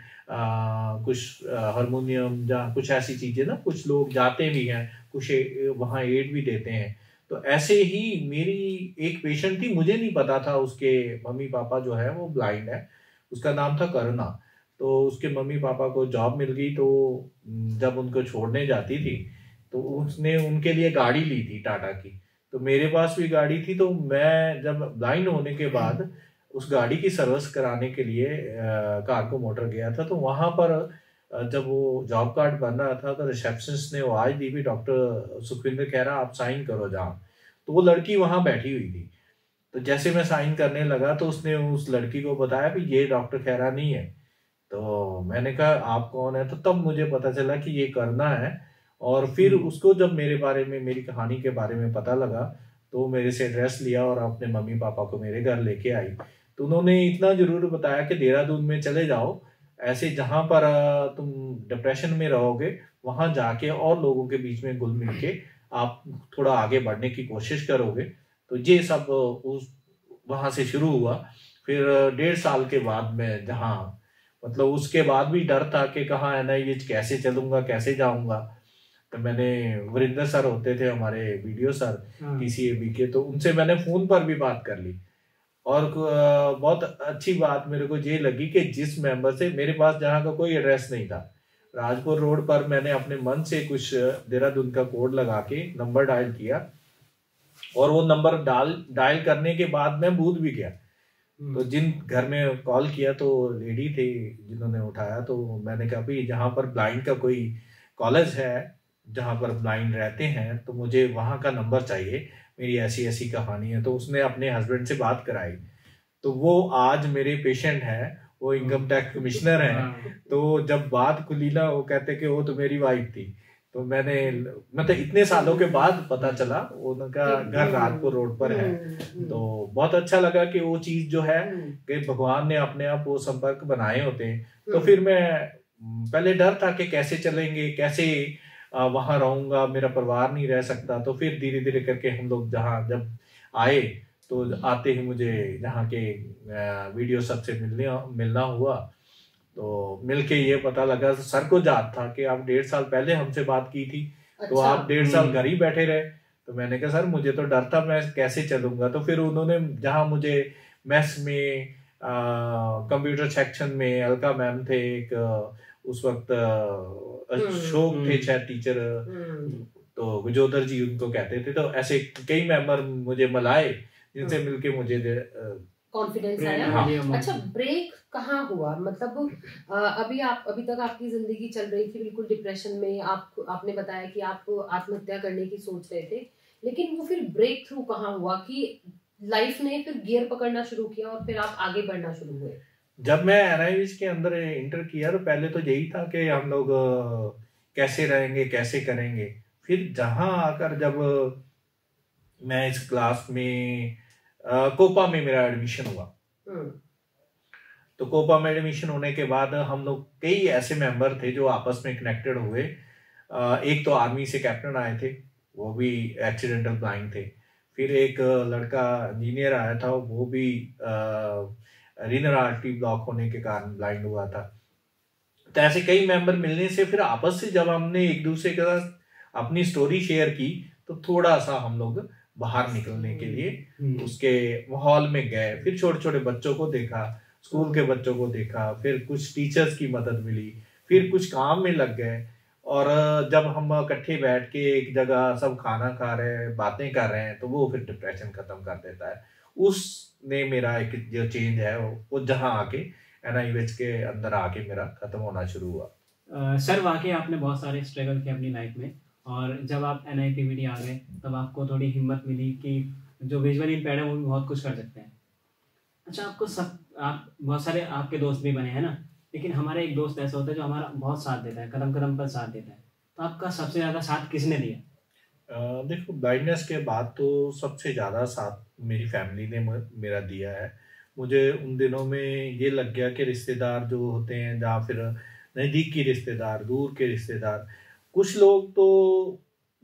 कुछ हारमोनियम या कुछ ऐसी चीजें ना, कुछ लोग जाते भी हैं, कुछ वहाँ एड भी देते हैं। तो ऐसे ही मेरी एक पेशेंट थी, मुझे नहीं पता था उसके मम्मी पापा जो है वो ब्लाइंड है, उसका नाम था करुणा। तो उसके मम्मी पापा को जॉब मिल गई, तो जब उनको छोड़ने जाती थी तो उसने उनके लिए गाड़ी ली थी टाटा की। तो मेरे पास भी गाड़ी थी, तो मैं जब ब्लाइंड होने के बाद उस गाड़ी की सर्विस कराने के लिए कारको मोटर गया था। तो वहां पर जब वो जॉब कार्ड बन रहा था तो रिसेप्शनिस्ट ने वो आज दी भी, डॉक्टर सुखविंदर कह रहा आप साइन करो जहाँ। तो वो लड़की वहां बैठी हुई थी। तो जैसे मैं साइन करने लगा तो उसने उस लड़की को बताया कि ये डॉक्टर खैरा नहीं है। तो मैंने कहा आप कौन है? तो तब मुझे पता चला कि ये करना है। और फिर उसको जब मेरे बारे में, मेरी कहानी के बारे में पता लगा, तो मेरे से एड्रेस लिया और अपने मम्मी पापा को मेरे घर लेके आई। तो उन्होंने इतना जरूर बताया कि देहरादून में चले जाओ, ऐसे जहाँ पर तुम डिप्रेशन में रहोगे वहां जाके और लोगों के बीच में घुल मिल के आप थोड़ा आगे बढ़ने की कोशिश करोगे। तो ये सब उस वहां से शुरू हुआ। फिर 1.5 साल के बाद में जहाँ, मतलब उसके बाद भी डर था कि कहाँ है ना, ये कैसे चलूंगा, कैसे जाऊंगा। तो मैंने, वरिंदर सर होते थे हमारे वीडियो सर PCAB के, तो उनसे मैंने फोन पर भी बात कर ली। और बहुत अच्छी बात मेरे को ये लगी कि जिस मेंबर से, मेरे पास जहाँ का कोई एड्रेस नहीं था, राजपुर रोड पर मैंने अपने मन से कुछ देहरादून का कोड लगा के नंबर डायल किया, और वो नंबर डायल करने के बाद मैं भूल भी गया। तो जिन घर में कॉल किया तो लेडी थे जिन्होंने उठाया, तो मैंने कहा भाई जहाँ पर ब्लाइंड का कोई कॉलेज है जहाँ पर ब्लाइंड रहते हैं, तो मुझे वहाँ का नंबर चाहिए, मेरी ऐसी ऐसी कहानी है। तो उसने अपने हस्बैंड से बात कराई, तो वो आज मेरे पेशेंट हैं, वो इनकम टैक्स कमिश्नर हैं। तो जब बात खुली ना, वो कहते कि वो तो मेरी वाइफ थी। तो मैंने, मतलब इतने सालों के बाद पता चला उनका घर राजपुर रोड पर है। तो बहुत अच्छा लगा कि वो चीज जो है कि भगवान ने अपने आप वो संपर्क बनाए होते हैं। तो फिर मैं, पहले डर था कि कैसे चलेंगे, कैसे वहां रहूंगा, मेरा परिवार नहीं रह सकता। तो फिर धीरे धीरे करके हम लोग जहाँ जब आए, तो आते ही मुझे जहाँ के वीडियो सबसे मिलना हुआ। तो मिलके ये पता लगा, सर को याद था कि आप 1.5 साल पहले हमसे बात की थी। अच्छा। तो आप 1.5 साल घर ही बैठे रहे। तो मैंने कहा सर मुझे तो डर था, मैं कैसे चलूंगा। तो फिर उन्होंने जहाँ मुझे मेस में, कंप्यूटर सेक्शन में अलका मैम थे एक, उस वक्त अशोक थे शायद टीचर, तो गुजोदर जी उनको कहते थे। तो ऐसे कई मेंबर मुझे मिलाए जिनसे मिलके मुझे कॉन्फिडेंस आया। अच्छा, ब्रेक कहाँ हुआ? मतलब अभी तक आपकी जिंदगी चल रही थी बिल्कुल डिप्रेशन में, आपने बताया कि आप आत्महत्या करने की सोच रहे थे, लेकिन वो फिर ब्रेक थ्रू कहाँ हुआ कि लाइफ ने फिर गियर पकड़ना शुरू किया और फिर आप आगे बढ़ना शुरू हुए? जब मैं NIH के अंदर इंटर किया तो पहले तो यही था कि हम लोग कैसे रहेंगे, कैसे करेंगे। फिर जहां आकर जब मैं इस क्लास में कोपा में मेरा एडमिशन हुआ, तो कोपा में एडमिशन होने के बाद हम लोग कई ऐसे मेंबर थे जो आपस में कनेक्टेड हुए। एक तो आर्मी से कैप्टन आए थे, वो भी एक्सीडेंटल ब्लाइंड थे। फिर एक लड़का इंजीनियर आया था, वो भी रीनल आर्टरी ब्लॉक होने के कारण ब्लाइंड हुआ था। तो ऐसे कई मेंबर मिलने से फिर आपस से जब हमने एक दूसरे के साथ अपनी स्टोरी शेयर की, तो थोड़ा सा हम लोग बाहर निकलने के लिए उसके माहौल में गए। फिर छोटे छोटे बच्चों को देखा, स्कूल के बच्चों को देखा, फिर कुछ टीचर्स की मदद मिली, फिर कुछ काम में लग गए। और जब हम इकट्ठे बैठ के एक जगह सब खाना खा रहे हैं, बातें कर रहे हैं, तो वो फिर डिप्रेशन खत्म कर देता है। उसने मेरा एक जो चेंज है वो जहाँ आके NIH के अंदर आके मेरा खत्म होना शुरू हुआ। सर वाकई आपने बहुत सारे स्ट्रगल किए अपनी लाइफ में, और जब आप NIPVD आ गए तब आपको थोड़ी हिम्मत मिली कि जो विजुअली इम्पेयर्ड है वो भी बहुत कुछ कर सकते हैं। अच्छा, आप बहुत सारे आपके दोस्त भी बने हैं ना, लेकिन हमारे एक दोस्त ऐसा होता है जो हमारा बहुत साथ देता है, कदम कदम पर साथ देता है। तो आपका सबसे ज़्यादा साथ किसने दिया? देखो, ब्लाइंडनेस के बाद तो सबसे ज़्यादा साथ मेरी फैमिली ने मेरा दिया है। मुझे उन दिनों में ये लग गया कि रिश्तेदार जो होते हैं, या फिर नज़दीक के रिश्तेदार, दूर के रिश्तेदार, कुछ लोग तो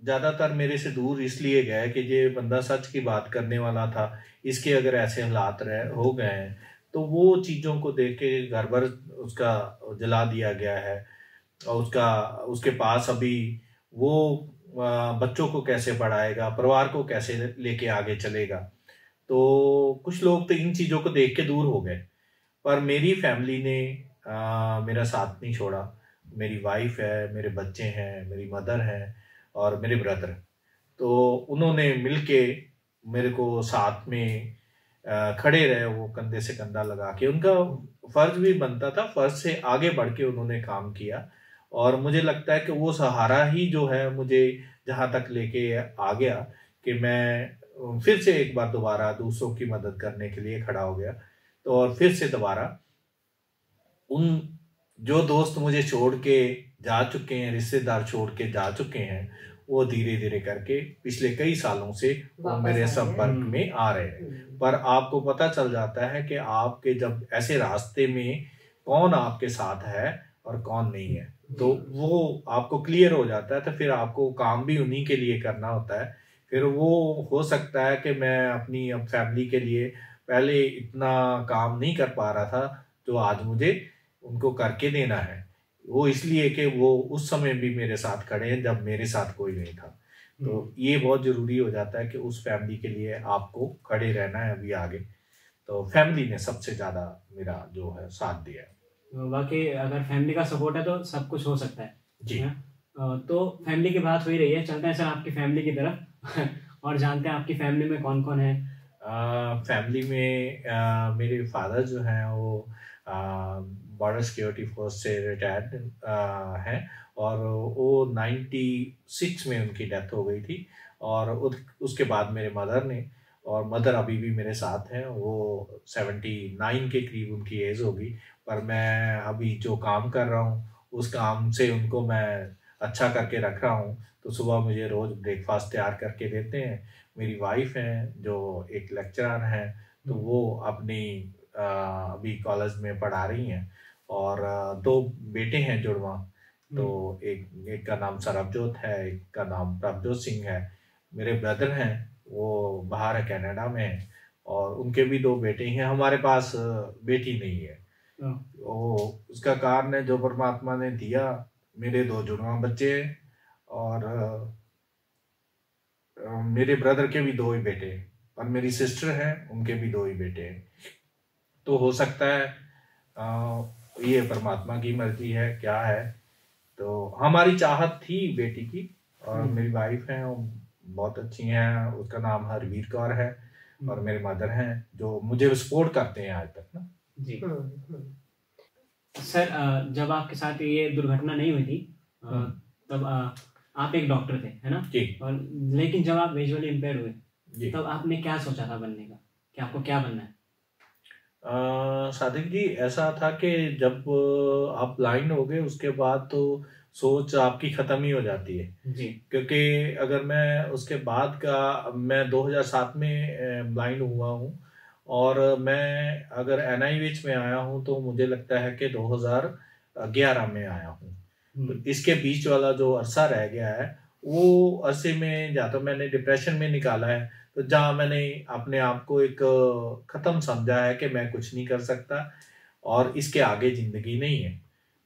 ज़्यादातर मेरे से दूर इसलिए गए कि ये बंदा सच की बात करने वाला था, इसके अगर ऐसे हालात हो गए हैं, तो वो चीज़ों को देख के घर भर उसका जला दिया गया है। और उसके पास अभी वो बच्चों को कैसे पढ़ाएगा, परिवार को कैसे लेके आगे चलेगा। तो कुछ लोग तो इन चीज़ों को देख के दूर हो गए, पर मेरी फैमिली ने मेरा साथ नहीं छोड़ा। मेरी वाइफ है, मेरे बच्चे हैं, मेरी मदर है और मेरे ब्रदर, तो उन्होंने मिलके मेरे को साथ में खड़े रहे, वो कंधे से कंधा लगा के। उनका फर्ज भी बनता था, फर्ज से आगे बढ़ के उन्होंने काम किया। और मुझे लगता है कि वो सहारा ही जो है मुझे जहाँ तक लेके आ गया कि मैं फिर से एक बार दोबारा दूसरों की मदद करने के लिए खड़ा हो गया। तो और फिर से दोबारा उन जो दोस्त मुझे छोड़ के जा चुके हैं, रिश्तेदार छोड़ के जा चुके हैं, वो धीरे धीरे करके पिछले कई सालों से वो मेरे संपर्क में आ रहे हैं। पर आपको पता चल जाता है कि आपके जब ऐसे रास्ते में कौन आपके साथ है और कौन नहीं है, तो वो आपको क्लियर हो जाता है। तो फिर आपको काम भी उन्हीं के लिए करना होता है। फिर वो हो सकता है कि मैं अपनी अब फैमिली के लिए पहले इतना काम नहीं कर पा रहा था, तो आज मुझे उनको करके देना है। वो इसलिए कि वो उस समय भी मेरे साथ खड़े हैं जब मेरे साथ कोई नहीं था। तो ये बहुत ज़रूरी हो जाता है कि उस फैमिली के लिए आपको खड़े रहना है अभी आगे। तो फैमिली ने सबसे ज़्यादा मेरा जो है साथ दिया है। वाकई अगर फैमिली का सपोर्ट है तो सब कुछ हो सकता है जी। तो फैमिली की बात हो ही रही है, चलते हैं सर आपकी फैमिली की तरफ और जानते हैं आपकी फैमिली में कौन कौन है। फैमिली में मेरे फादर जो हैं वो बॉर्डर सिक्योरिटी फोर्स से रिटायर्ड हैं और वो 96 में उनकी डेथ हो गई थी। और उसके बाद मेरे मदर ने, और मदर अभी भी मेरे साथ हैं, वो 79 के करीब उनकी एज होगी। पर मैं अभी जो काम कर रहा हूँ उस काम से उनको मैं अच्छा करके रख रहा हूँ। तो सुबह मुझे रोज़ ब्रेकफास्ट तैयार करके देते हैं। मेरी वाइफ हैं जो एक लेक्चरर हैं, तो वो अपनी अभी कॉलेज में पढ़ा रही हैं। और 2 बेटे हैं जुड़वा, तो एक का नाम सरबजोत है, एक का नाम प्रभजोत सिंह है। मेरे ब्रदर हैं वो बाहर है, कनाडा में है, और उनके भी 2 बेटे हैं। हमारे पास बेटी नहीं है। वो उसका कारण है जो परमात्मा ने दिया। मेरे 2 जुड़वा बच्चे हैं और मेरे ब्रदर के भी 2 ही बेटे हैं, और मेरी सिस्टर है उनके भी 2 ही बेटे हैं। तो हो सकता है ये परमात्मा की मर्जी है क्या है। तो हमारी चाहत थी बेटी की, और मेरी वाइफ है वो बहुत अच्छी हैं, उसका नाम हरवीर कौर है, और मेरे मदर हैं जो मुझे सपोर्ट करते हैं आज तक ना जी। सर जब आपके साथ ये दुर्घटना नहीं हुई थी तब आप एक डॉक्टर थे, है ना जी। और लेकिन जब आप विजुअली इम्पेयर्ड हुए तब आपने क्या सोचा था बनने का, कि आपको क्या बनना है? सादिक जी, ऐसा था कि जब आप ब्लाइंड हो गए उसके बाद तो सोच आपकी ख़त्म ही हो जाती है जी। क्योंकि अगर मैं उसके बाद का, मैं 2007 में ब्लाइंड हुआ हूँ, और मैं अगर NIH में आया हूँ तो मुझे लगता है कि 2011 में आया हूँ। तो इसके बीच वाला जो अरसा रह गया है, वो अरसे में या तो मैंने डिप्रेशन में निकाला है, तो जहाँ मैंने अपने आप को एक ख़त्म समझा है कि मैं कुछ नहीं कर सकता और इसके आगे ज़िंदगी नहीं है।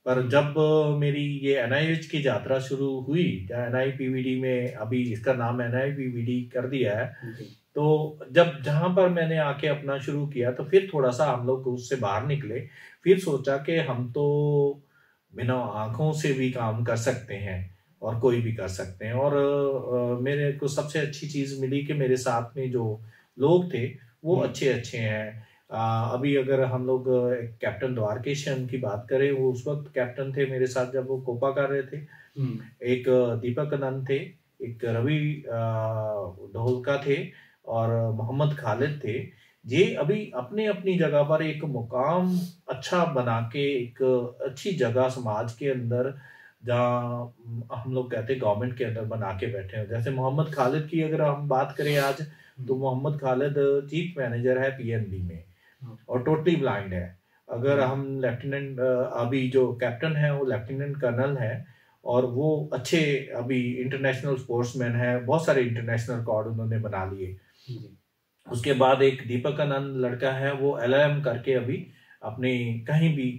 पर जब मेरी ये NIH की यात्रा शुरू हुई, NIPVD में अभी इसका नाम NIPVD कर दिया है, तो जब जहाँ पर मैंने आके अपना शुरू किया तो फिर थोड़ा सा हम लोग उससे बाहर निकले। फिर सोचा कि हम तो बिना आँखों से भी काम कर सकते हैं और कोई भी कर सकते हैं। और मेरे को सबसे अच्छी चीज़ मिली कि मेरे साथ में जो लोग थे वो अच्छे हैं। अभी अगर हम लोग कैप्टन द्वारकेशन की बात करें, वो उस वक्त कैप्टन थे मेरे साथ जब वो कोपा कर रहे थे। एक दीपक आनंद थे, एक रवि ढोलका थे, और मोहम्मद खालिद थे। ये अभी अपने अपनी जगह पर एक मुकाम अच्छा बना के एक अच्छी जगह समाज के अंदर, जहाँ हम लोग कहते हैं गवर्नमेंट के अंदर, बना के बैठे हैं। जैसे मोहम्मद खालिद की अगर हम बात करें आज, तो मोहम्मद खालिद चीफ मैनेजर है PNB में और टोटली ब्लाइंड है। अगर हम लेफ्टिनेंट, अभी जो कैप्टन है वो लेफ्टिनेंट कर्नल है, और वो अच्छे अभी इंटरनेशनल स्पोर्ट्समैन है, बहुत सारे इंटरनेशनल रिकॉर्ड उन्होंने बना लिए। उसके बाद एक दीपक आनंद लड़का है, वो LLM करके अभी अपने कहीं भी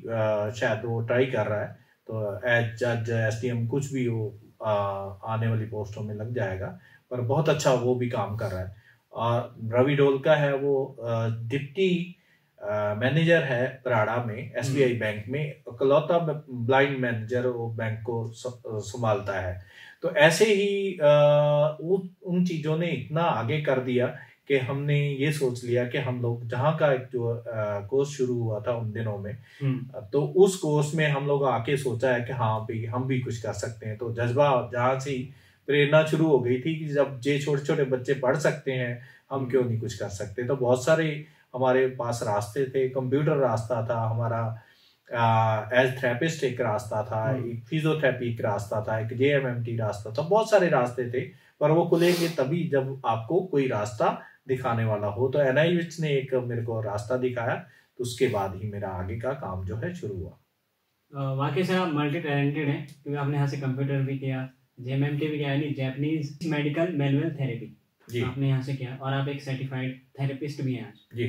शायद वो ट्राई कर रहा है, तो एज जज SDM कुछ भी वो आने वाली पोस्टों में लग जाएगा। पर बहुत अच्छा वो भी काम कर रहा है। और रवि ढोलका है, वो डिप्टी मैनेजर है पराड़ा में SBI बैंक में, इकलौता ब्लाइंड मैनेजर वो बैंक को संभालता है। तो ऐसे ही उन चीज़ों ने इतना आगे कर दिया कि हमने ये सोच लिया कि हम लोग जहाँ का एक जो कोर्स शुरू हुआ था उन दिनों में, तो उस कोर्स में हम लोग आके सोचा है कि हाँ भाई हम भी कुछ कर सकते हैं। तो जज्बा जहाँ से ही प्रेरणा शुरू हो गई थी कि जब ये छोटे छोटे बच्चे पढ़ सकते हैं, हम क्यों नहीं कुछ कर सकते। तो बहुत सारे हमारे पास रास्ते थे। कंप्यूटर रास्ता था हमारा, एज थेरेपिस्ट एक रास्ता था, एक फिजियोथेरेपी एक रास्ता था, एक JMMT रास्ता था, बहुत सारे रास्ते थे। पर वो खुलेंगे तभी जब आपको कोई रास्ता दिखाने वाला हो। तो NIH ने एक मेरे को रास्ता दिखाया, तो उसके बाद ही मेरा आगे का काम जो है शुरू हुआ। वाकई से आप मल्टी टैलेंटेड हैं, क्योंकि आपने यहाँ से कंप्यूटर भी किया, JMMT भी किया, यानी जैपनीज मेडिकल मैनुअल थेरेपी जी आपने यहाँ से किया, और आप एक सर्टिफाइड थेरेपिस्ट भी हैं आज। जी।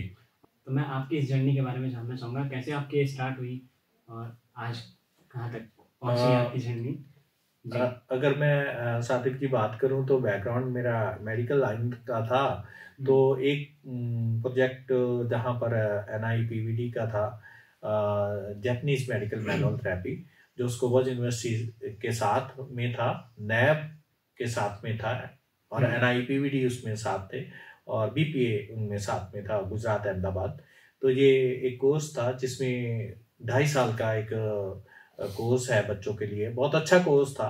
तो मैं आपकी इस जर्नी के बारे में जानना चाहूँगा, कैसे आपकी स्टार्ट हुई और आज कहाँ तक पहुँची आपकी जर्नी। अगर मैं सादिक की बात करूं तो बैकग्राउंड मेरा मेडिकल लाइन का था। तो एक प्रोजेक्ट जहां पर NIPVD का था, जापानीज मेडिकल मैनुअल थेरेपी, जो स्कोबर्ज यूनिवर्सिटी के साथ में था, NAB के साथ में था, और NIPVD उसमें साथ थे, और BPA उनमें साथ में था, गुजरात अहमदाबाद। तो ये एक कोर्स था जिसमें 2.5 साल का एक कोर्स है बच्चों के लिए, बहुत अच्छा कोर्स था।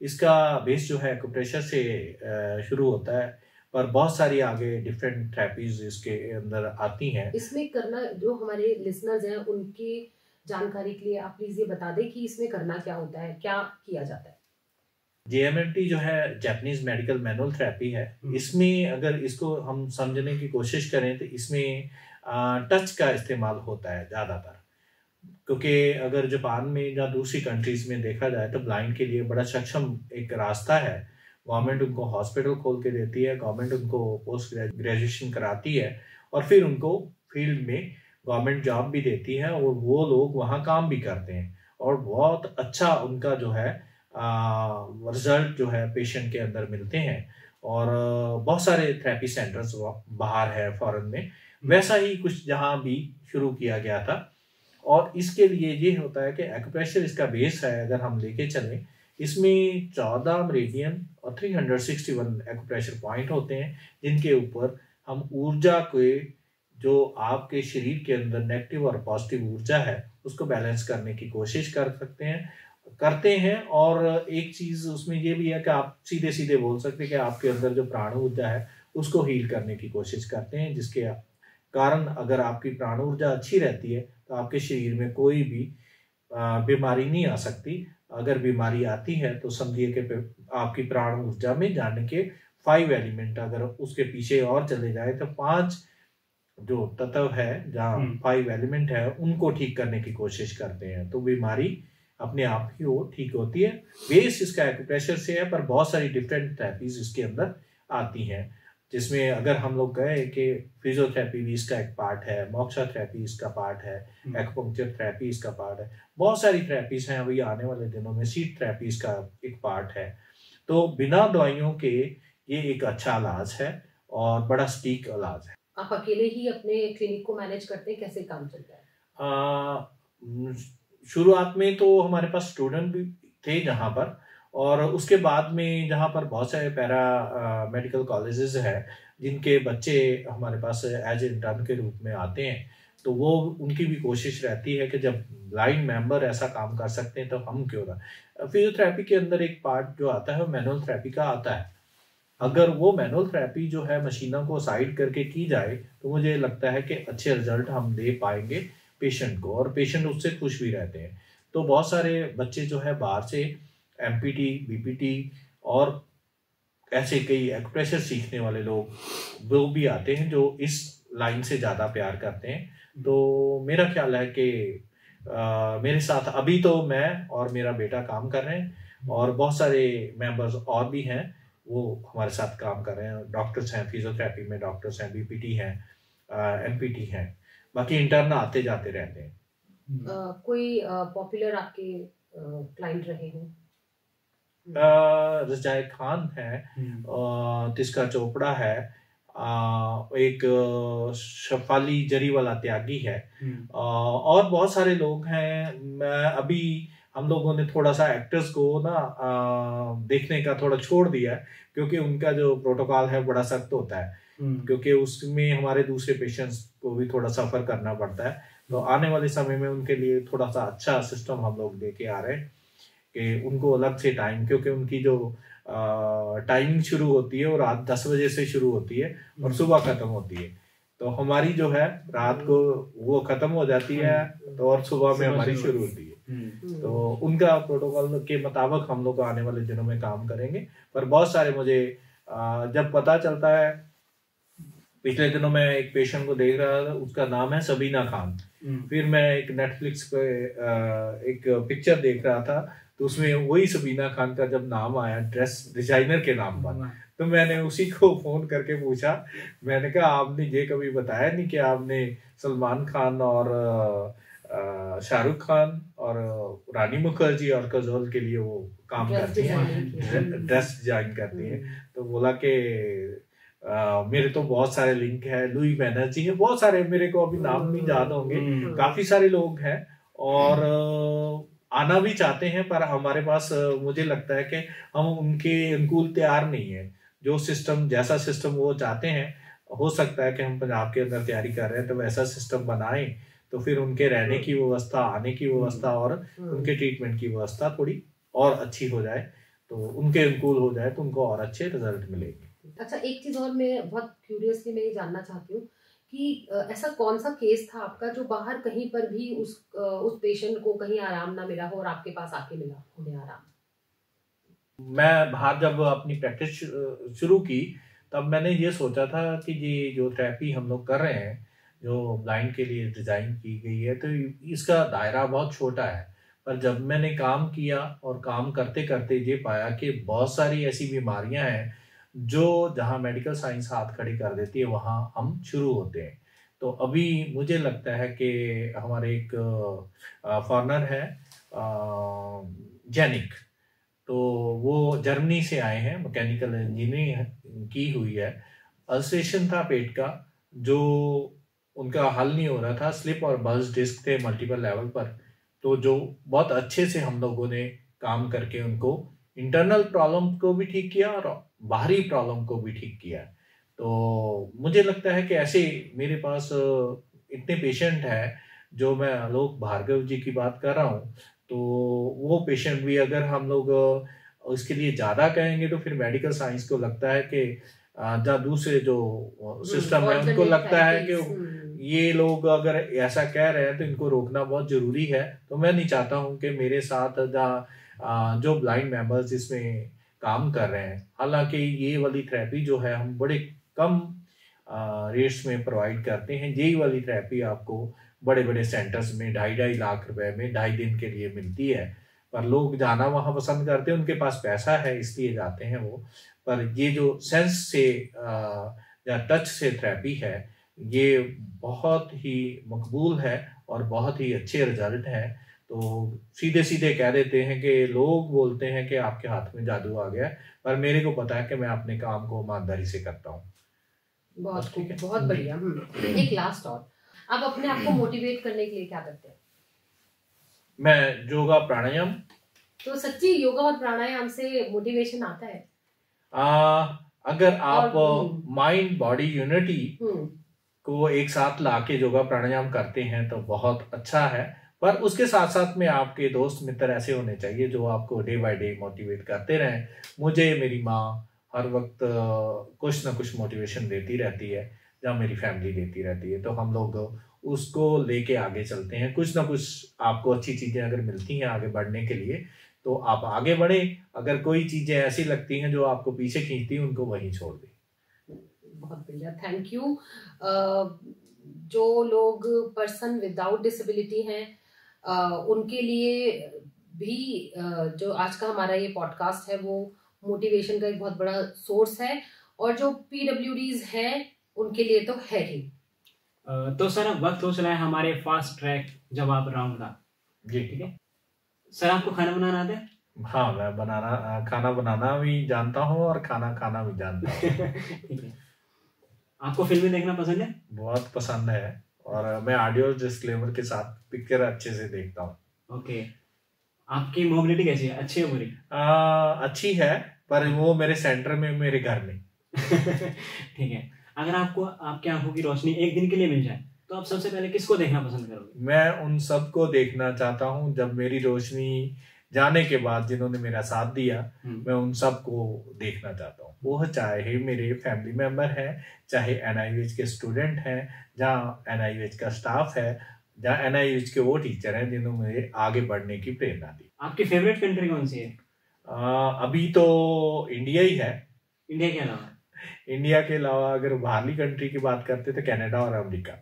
इसका बेस जो है एक्यूप्रेशर से शुरू होता है, पर बहुत सारी आगे डिफरेंट थेरेपीज इसके अंदर आती हैं। इसमें करना, जो हमारे लिसनर्स हैं उनकी जानकारी के लिए आप प्लीज ये बता दें कि इसमें करना क्या होता है, क्या किया जाता है। JMMT जो है जापानीज मेडिकल मैनुअल थेरेपी है। इसमें अगर इसको हम समझने की कोशिश करें तो इसमें टच का इस्तेमाल होता है ज़्यादातर, क्योंकि अगर जापान में या दूसरी कंट्रीज में देखा जाए तो ब्लाइंड के लिए बड़ा सक्षम एक रास्ता है। गवर्नमेंट उनको हॉस्पिटल खोल के देती है, गवर्नमेंट उनको पोस्ट ग्रेजुएशन कराती है, और फिर उनको फील्ड में गवर्नमेंट जॉब भी देती है, और वो लोग वहाँ काम भी करते हैं, और बहुत अच्छा उनका जो है रिजल्ट जो है पेशेंट के अंदर मिलते हैं। और बहुत सारे थेरेपी सेंटर्स बाहर है फॉरेन में, वैसा ही कुछ जहाँ भी शुरू किया गया था। और इसके लिए ये होता है कि एक्यूप्रेशर इसका बेस है। अगर हम लेके चलें, इसमें 14 मेरिडियन और 361 एक्यूप्रेशर पॉइंट होते हैं, जिनके ऊपर हम ऊर्जा के, जो आपके शरीर के अंदर नेगेटिव और पॉजिटिव ऊर्जा है, उसको बैलेंस करने की कोशिश करते हैं। और एक चीज उसमें ये भी है कि आप सीधे सीधे बोल सकते हैं कि आपके अंदर जो प्राण ऊर्जा है उसको हील करने की कोशिश करते हैं, जिसके कारण अगर आपकी प्राण ऊर्जा अच्छी रहती है तो आपके शरीर में कोई भी बीमारी नहीं आ सकती। अगर बीमारी आती है तो समझिए कि आपकी प्राण ऊर्जा में जाने के 5 एलिमेंट, अगर उसके पीछे और चले जाए तो 5 जो तत्व है, जहाँ 5 एलिमेंट है, उनको ठीक करने की कोशिश करते हैं, तो बीमारी अपने आप ही वो ठीक होती है। बेस इसका एक्यूप्रेशर से है, पर बहुत सारी डिफरेंट थेरेपीज इसके अंदर आती हैं, जिसमें अगर हम लोग कहें कि फिजियोथेरेपी भी इसका एक पार्ट है, मोक्षा थेरेपी इसका पार्ट है, एक्यूपंक्चर थेरेपी इसका पार्ट है, बहुत सारी थेरेपीज हैं। अभी आने वाले दिनों में सीट थेरेपी इसका एक पार्ट है। तो बिना दवाइयों के ये एक अच्छा इलाज है और बड़ा सटीक इलाज है। आप अकेले ही अपने क्लिनिक को मैनेज करते हैं, कैसे काम चलता है? शुरुआत में तो हमारे पास स्टूडेंट भी थे जहाँ पर, और उसके बाद में जहाँ पर बहुत सारे पैरा मेडिकल कॉलेजेस हैं जिनके बच्चे हमारे पास एज इंटर्न के रूप में आते हैं, तो वो उनकी भी कोशिश रहती है कि जब ब्लाइंड मेंबर ऐसा काम कर सकते हैं तो हम क्यों ना। फिजियोथेरेपी के अंदर एक पार्ट जो आता है मैनुअल थेरेपी का आता है। अगर वो मैनुअल थेरेपी जो है मशीनों को साइड करके की जाए तो मुझे लगता है कि अच्छे रिजल्ट हम दे पाएंगे पेशेंट को, और पेशेंट उससे खुश भी रहते हैं। तो बहुत सारे बच्चे जो है बाहर से MPT, BPT और ऐसे कई एक्यूप्रेशर सीखने वाले लोग वो भी आते हैं जो इस लाइन से ज़्यादा प्यार करते हैं। तो मेरा ख्याल है कि मेरे साथ अभी तो मैं और मेरा बेटा काम कर रहे हैं, और बहुत सारे मेंबर्स और भी हैं वो हमारे साथ काम कर रहे हैं। डॉक्टर्स हैं, फिजियोथेरेपी में डॉक्टर्स हैं, BPT हैं, MPT हैं, बाकी इंटर्न आते जाते रहते हैं। कोई पॉपुलर आपके क्लाइंट रहे हैं? रजाए खान है, तिस्का चोपड़ा है, एक शफाली जरी वाला त्यागी है, और बहुत सारे लोग हैं। मैं अभी हम लोगों ने थोड़ा सा एक्टर्स को ना देखने का थोड़ा छोड़ दिया है, क्योंकि उनका जो प्रोटोकॉल है बड़ा सख्त होता है, क्योंकि उसमें हमारे दूसरे पेशेंट्स को भी थोड़ा सफर करना पड़ता है। तो आने वाले समय में उनके लिए थोड़ा सा अच्छा सिस्टम हम लोग लेके आ रहे हैं कि उनको अलग से टाइम, क्योंकि उनकी जो टाइमिंग शुरू होती है, और रात 10 बजे से शुरू होती है और सुबह खत्म होती है। तो हमारी जो है रात को वो खत्म हो जाती है, तो और सुबह में हमारी शुरू होती है। तो उनका प्रोटोकॉल के मुताबिक हम लोग आने वाले दिनों में काम करेंगे। पर बहुत सारे मुझे जब पता चलता है, पिछले दिनों मैं एक पेशेंट को देख रहा था, उसका नाम है सबीना खान। फिर मैं एक नेटफ्लिक्स पे एक पिक्चर देख रहा था, तो उसमें वही सबीना खान का जब नाम आया ड्रेस डिजाइनर के नाम पर, तो मैंने उसी को फोन करके पूछा, मैंने कहा आपने ये कभी बताया नहीं कि आपने सलमान खान और शाहरुख खान और रानी मुखर्जी और काजोल के लिए वो काम करती हैं, ड्रेस डिजाइन करती हैं। तो बोला कि मेरे तो बहुत सारे लिंक है, लुई बैनर्जी है, बहुत सारे, मेरे को अभी नाम नहीं याद होंगे, काफी सारे लोग हैं और आना भी चाहते हैं, पर हमारे पास मुझे लगता है कि हम उनके अनुकूल तैयार नहीं है। जो सिस्टम, जैसा सिस्टम वो चाहते हैं, हो सकता है कि हम पंजाब के अंदर तैयारी कर रहे हैं तो वैसा सिस्टम बनाएं, तो फिर उनके रहने की व्यवस्था, आने की व्यवस्था और उनके ट्रीटमेंट की व्यवस्था थोड़ी और अच्छी हो जाए, तो उनके अनुकूल हो जाए, तो उनको और अच्छे रिजल्ट मिलेंगे। अच्छा, एक चीज और मैं बहुत क्यूरियसली मैं ये जानना चाहती हूँ कि ऐसा कौन सा केस था आपका जो बाहर कहीं पर भी उस पेशेंट को कहीं आराम ना मिला हो और आपके पास आके मिला उन्हें आराम? मैं बाहर जब अपनी प्रैक्टिस शुरू की, तब मैंने ये सोचा था कि ये जो थेरेपी हम लोग कर रहे हैं, जो ब्लाइंड के लिए डिज़ाइन की गई है, तो इसका दायरा बहुत छोटा है। पर जब मैंने काम किया और काम करते करते ये पाया कि बहुत सारी ऐसी बीमारियां हैं जो जहाँ मेडिकल साइंस हाथ खड़ी कर देती है, वहाँ हम शुरू होते हैं। तो अभी मुझे लगता है कि हमारे एक फॉरनर है जेनिक, तो वो जर्मनी से आए हैं, मैकेनिकल इंजीनियरिंग की हुई है। अल्सरेशन था पेट का, जो उनका हल नहीं हो रहा था, स्लिप और बल्ज डिस्क थे मल्टीपल लेवल पर, तो जो बहुत अच्छे से हम लोगों ने काम करके उनको इंटरनल प्रॉब्लम को भी ठीक किया और बाहरी प्रॉब्लम को भी ठीक किया। तो मुझे लगता है कि ऐसे मेरे पास इतने पेशेंट हैं, जो मैं आलोक भार्गव जी की बात कर रहा हूँ, तो वो पेशेंट भी अगर हम लोग उसके लिए ज़्यादा कहेंगे तो फिर मेडिकल साइंस को लगता है कि जहाँ दूसरे जो सिस्टम है उनको लगता है कि ये लोग अगर ऐसा कह रहे हैं तो इनको रोकना बहुत ज़रूरी है। तो मैं नहीं चाहता हूँ कि मेरे साथ जो ब्लाइंड मेंबर्स इसमें काम कर रहे हैं, हालांकि ये वाली थेरेपी जो है हम बड़े कम रेट्स में प्रोवाइड करते हैं। यही वाली थेरेपी आपको बड़े बड़े सेंटर्स में 2.5 लाख रुपए में 2.5 दिन के लिए मिलती है, पर लोग जाना वहाँ पसंद करते हैं, उनके पास पैसा है इसलिए जाते हैं वो। पर ये जो सेंस से या टच से थेरेपी है, ये बहुत ही मकबूल है और बहुत ही अच्छे रिजल्ट हैं। तो सीधे सीधे कह देते हैं कि लोग बोलते हैं कि आपके हाथ में जादू आ गया, पर मेरे को पता है कि मैं अपने काम को ईमानदारी से करता हूँ। बहुत ठीक है, बहुत बढ़िया। एक लास्ट और, आप अपने आप को मोटिवेट करने के लिए क्या करते हैं? मैं योगा प्राणायाम। तो सच्ची योगा और प्राणायाम से मोटिवेशन आता है? अगर आप माइंड बॉडी यूनिटी को एक साथ लाके योगा प्राणायाम करते हैं तो बहुत अच्छा है, पर उसके साथ साथ में आपके दोस्त मित्र ऐसे होने चाहिए जो आपको डे बाय डे मोटिवेट करते रहें। मुझे मेरी माँ हर वक्त कुछ ना कुछ मोटिवेशन देती रहती है, या मेरी फैमिली देती रहती है, तो हम लोग उसको लेके आगे चलते हैं। कुछ ना कुछ आपको अच्छी चीज़ें अगर मिलती हैं आगे बढ़ने के लिए तो आप आगे बढ़ें, अगर कोई चीज़ें ऐसी लगती हैं जो आपको पीछे खींचती हैं उनको वहीं छोड़ दें। बहुत बढ़िया, थैंक यू। जो लोग पर्सन विदाउट डिसेबिलिटी हैं उनके लिए भी जो आज का हमारा ये पॉडकास्ट है वो मोटिवेशन का एक बहुत बड़ा सोर्स है, और जो PWDs हैं उनके लिए तो है ही। तो सर अब वक्त हो चला है हमारे फास्ट ट्रैक जवाब राउंड का। जी ठीक है। सर आपको खाना बनाना आता है? हाँ, मैं खाना बनाना भी जानता हूँ और खाना खाना भी जानता हूँ। ठीक है। आपको फिल्में देखना पसंद है? बहुत पसंद है, और मैं ऑडियो डिस्क्लेमर के साथ पिक्चर अच्छे से देखता हूँ। ओके। आपकी मोबिलिटी कैसी है, अच्छी है बुरी? अच्छी है, पर वो मेरे सेंटर में, मेरे घर में। ठीक है। अगर आपको आपकी आंखों की रोशनी एक दिन के लिए मिल जाए तो आप सबसे पहले किसको देखना पसंद करोगे? मैं उन सब को देखना चाहता हूँ जब मेरी रोशनी जाने के बाद जिन्होंने मेरा साथ दिया, मैं उन सबको देखना चाहता हूँ। वो चाहे मेरे फैमिली मेंबर हैं, चाहे NIVH के स्टूडेंट हैं, जहाँ NIVH का स्टाफ है, जहाँ NIVH के वो टीचर हैं जिन्होंने मुझे आगे बढ़ने की प्रेरणा दी। आपकी फेवरेट कंट्री कौन सी है? अभी तो इंडिया ही है। इंडिया के अलावा? इंडिया के अलावा अगर बाहरली कंट्री की बात करते तो कनाडा और अमेरिका।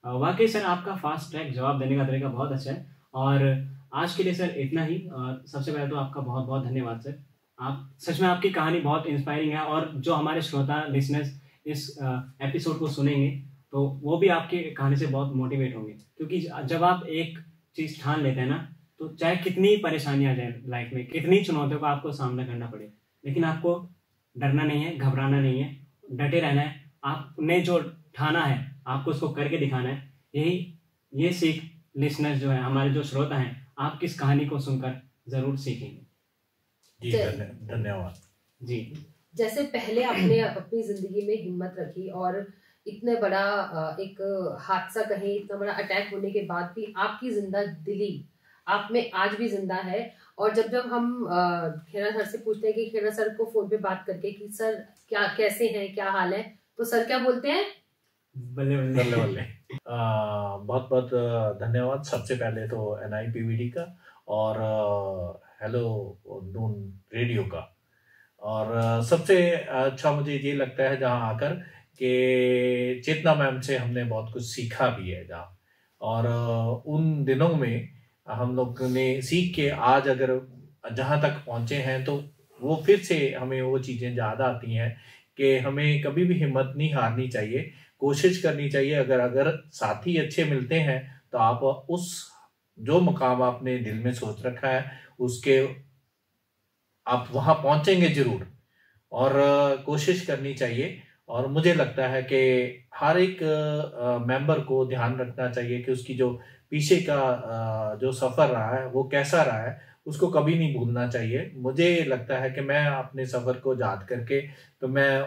वाकई सर, आपका फास्ट ट्रैक जवाब देने का तरीका बहुत अच्छा है। और आज के लिए सर इतना ही। सबसे पहले तो आपका बहुत बहुत धन्यवाद सर। आप सच में, आपकी कहानी बहुत इंस्पायरिंग है, और जो हमारे श्रोता लिसनर्स इस एपिसोड को सुनेंगे तो वो भी आपकी कहानी से बहुत मोटिवेट होंगे। क्योंकि जब आप एक चीज़ ठान लेते हैं ना, तो चाहे कितनी परेशानियाँ आ जाए लाइफ में, कितनी चुनौतियों का आपको सामना करना पड़े, लेकिन आपको डरना नहीं है, घबराना नहीं है, डटे रहना है। आपने जो ठाना है आपको उसको करके दिखाना है। ये सीख लिसनर्स जो है, हमारे जो श्रोता हैं, आपकी इस कहानी को सुनकर जरूर सीखेंगे। जी धन्यवाद जी। जैसे पहले आपने अपनी जिंदगी में हिम्मत रखी और इतने बड़ा एक हादसा कहे, इतना बड़ा अटैक होने के बाद भी आपकी जिंदा दिली आप में आज भी जिंदा है। और जब हम खेरा सर से पूछते हैं कि खेरा सर को फोन पे बात करके कि सर क्या, कैसे हैं, क्या हाल है, तो सर क्या बोलते हैं? बल्ले बल्ले बल्ले बल्ले। बहुत बहुत धन्यवाद सबसे पहले तो NIPVD का और हेलो नून रेडियो का। और सबसे अच्छा मुझे ये लगता है जहाँ आकर कि चेतना मैम से हमने बहुत कुछ सीखा भी है जहाँ, और उन दिनों में हम लोग ने सीख के आज अगर जहाँ तक पहुँचे हैं तो वो फिर से हमें वो चीज़ें याद आती हैं कि हमें कभी भी हिम्मत नहीं हारनी चाहिए, कोशिश करनी चाहिए। अगर साथी अच्छे मिलते हैं तो आप उस जो मुकाम आपने दिल में सोच रखा है उसके आप वहाँ पहुँचेंगे जरूर, और कोशिश करनी चाहिए। और मुझे लगता है कि हर एक मेंबर को ध्यान रखना चाहिए कि उसकी जो पीछे का जो सफ़र रहा है वो कैसा रहा है, उसको कभी नहीं भूलना चाहिए। मुझे लगता है कि मैं अपने सफ़र को याद करके तो मैं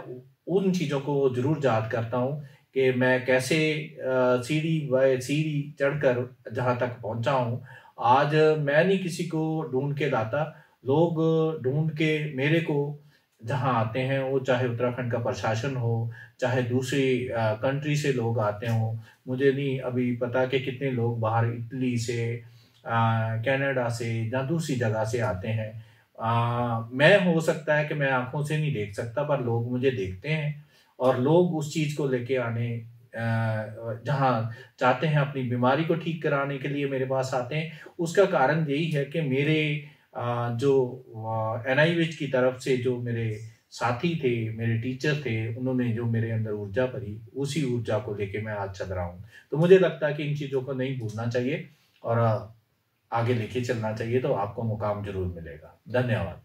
उन चीज़ों को ज़रूर याद करता हूँ कि मैं कैसे सीढ़ी बाय सीढ़ी चढ़कर जहाँ तक पहुँचा हूँ। आज मैं नहीं किसी को ढूंढ के लाता, लोग ढूंढ के मेरे को जहाँ आते हैं, वो चाहे उत्तराखंड का प्रशासन हो, चाहे दूसरी कंट्री से लोग आते हों। मुझे नहीं अभी पता कि कितने लोग बाहर इटली से, कनाडा से या दूसरी जगह से आते हैं। मैं हो सकता है कि मैं आंखों से नहीं देख सकता, पर लोग मुझे देखते हैं और लोग उस चीज़ को लेके आने जहाँ चाहते हैं अपनी बीमारी को ठीक कराने के लिए मेरे पास आते हैं। उसका कारण यही है कि मेरे जो NIVH की तरफ से जो मेरे साथी थे, मेरे टीचर थे, उन्होंने जो मेरे अंदर ऊर्जा भरी, उसी ऊर्जा को लेके मैं आज चल रहा हूँ। तो मुझे लगता है कि इन चीज़ों को नहीं भूलना चाहिए और आगे लेके चलना चाहिए, तो आपको मुकाम जरूर मिलेगा। धन्यवाद।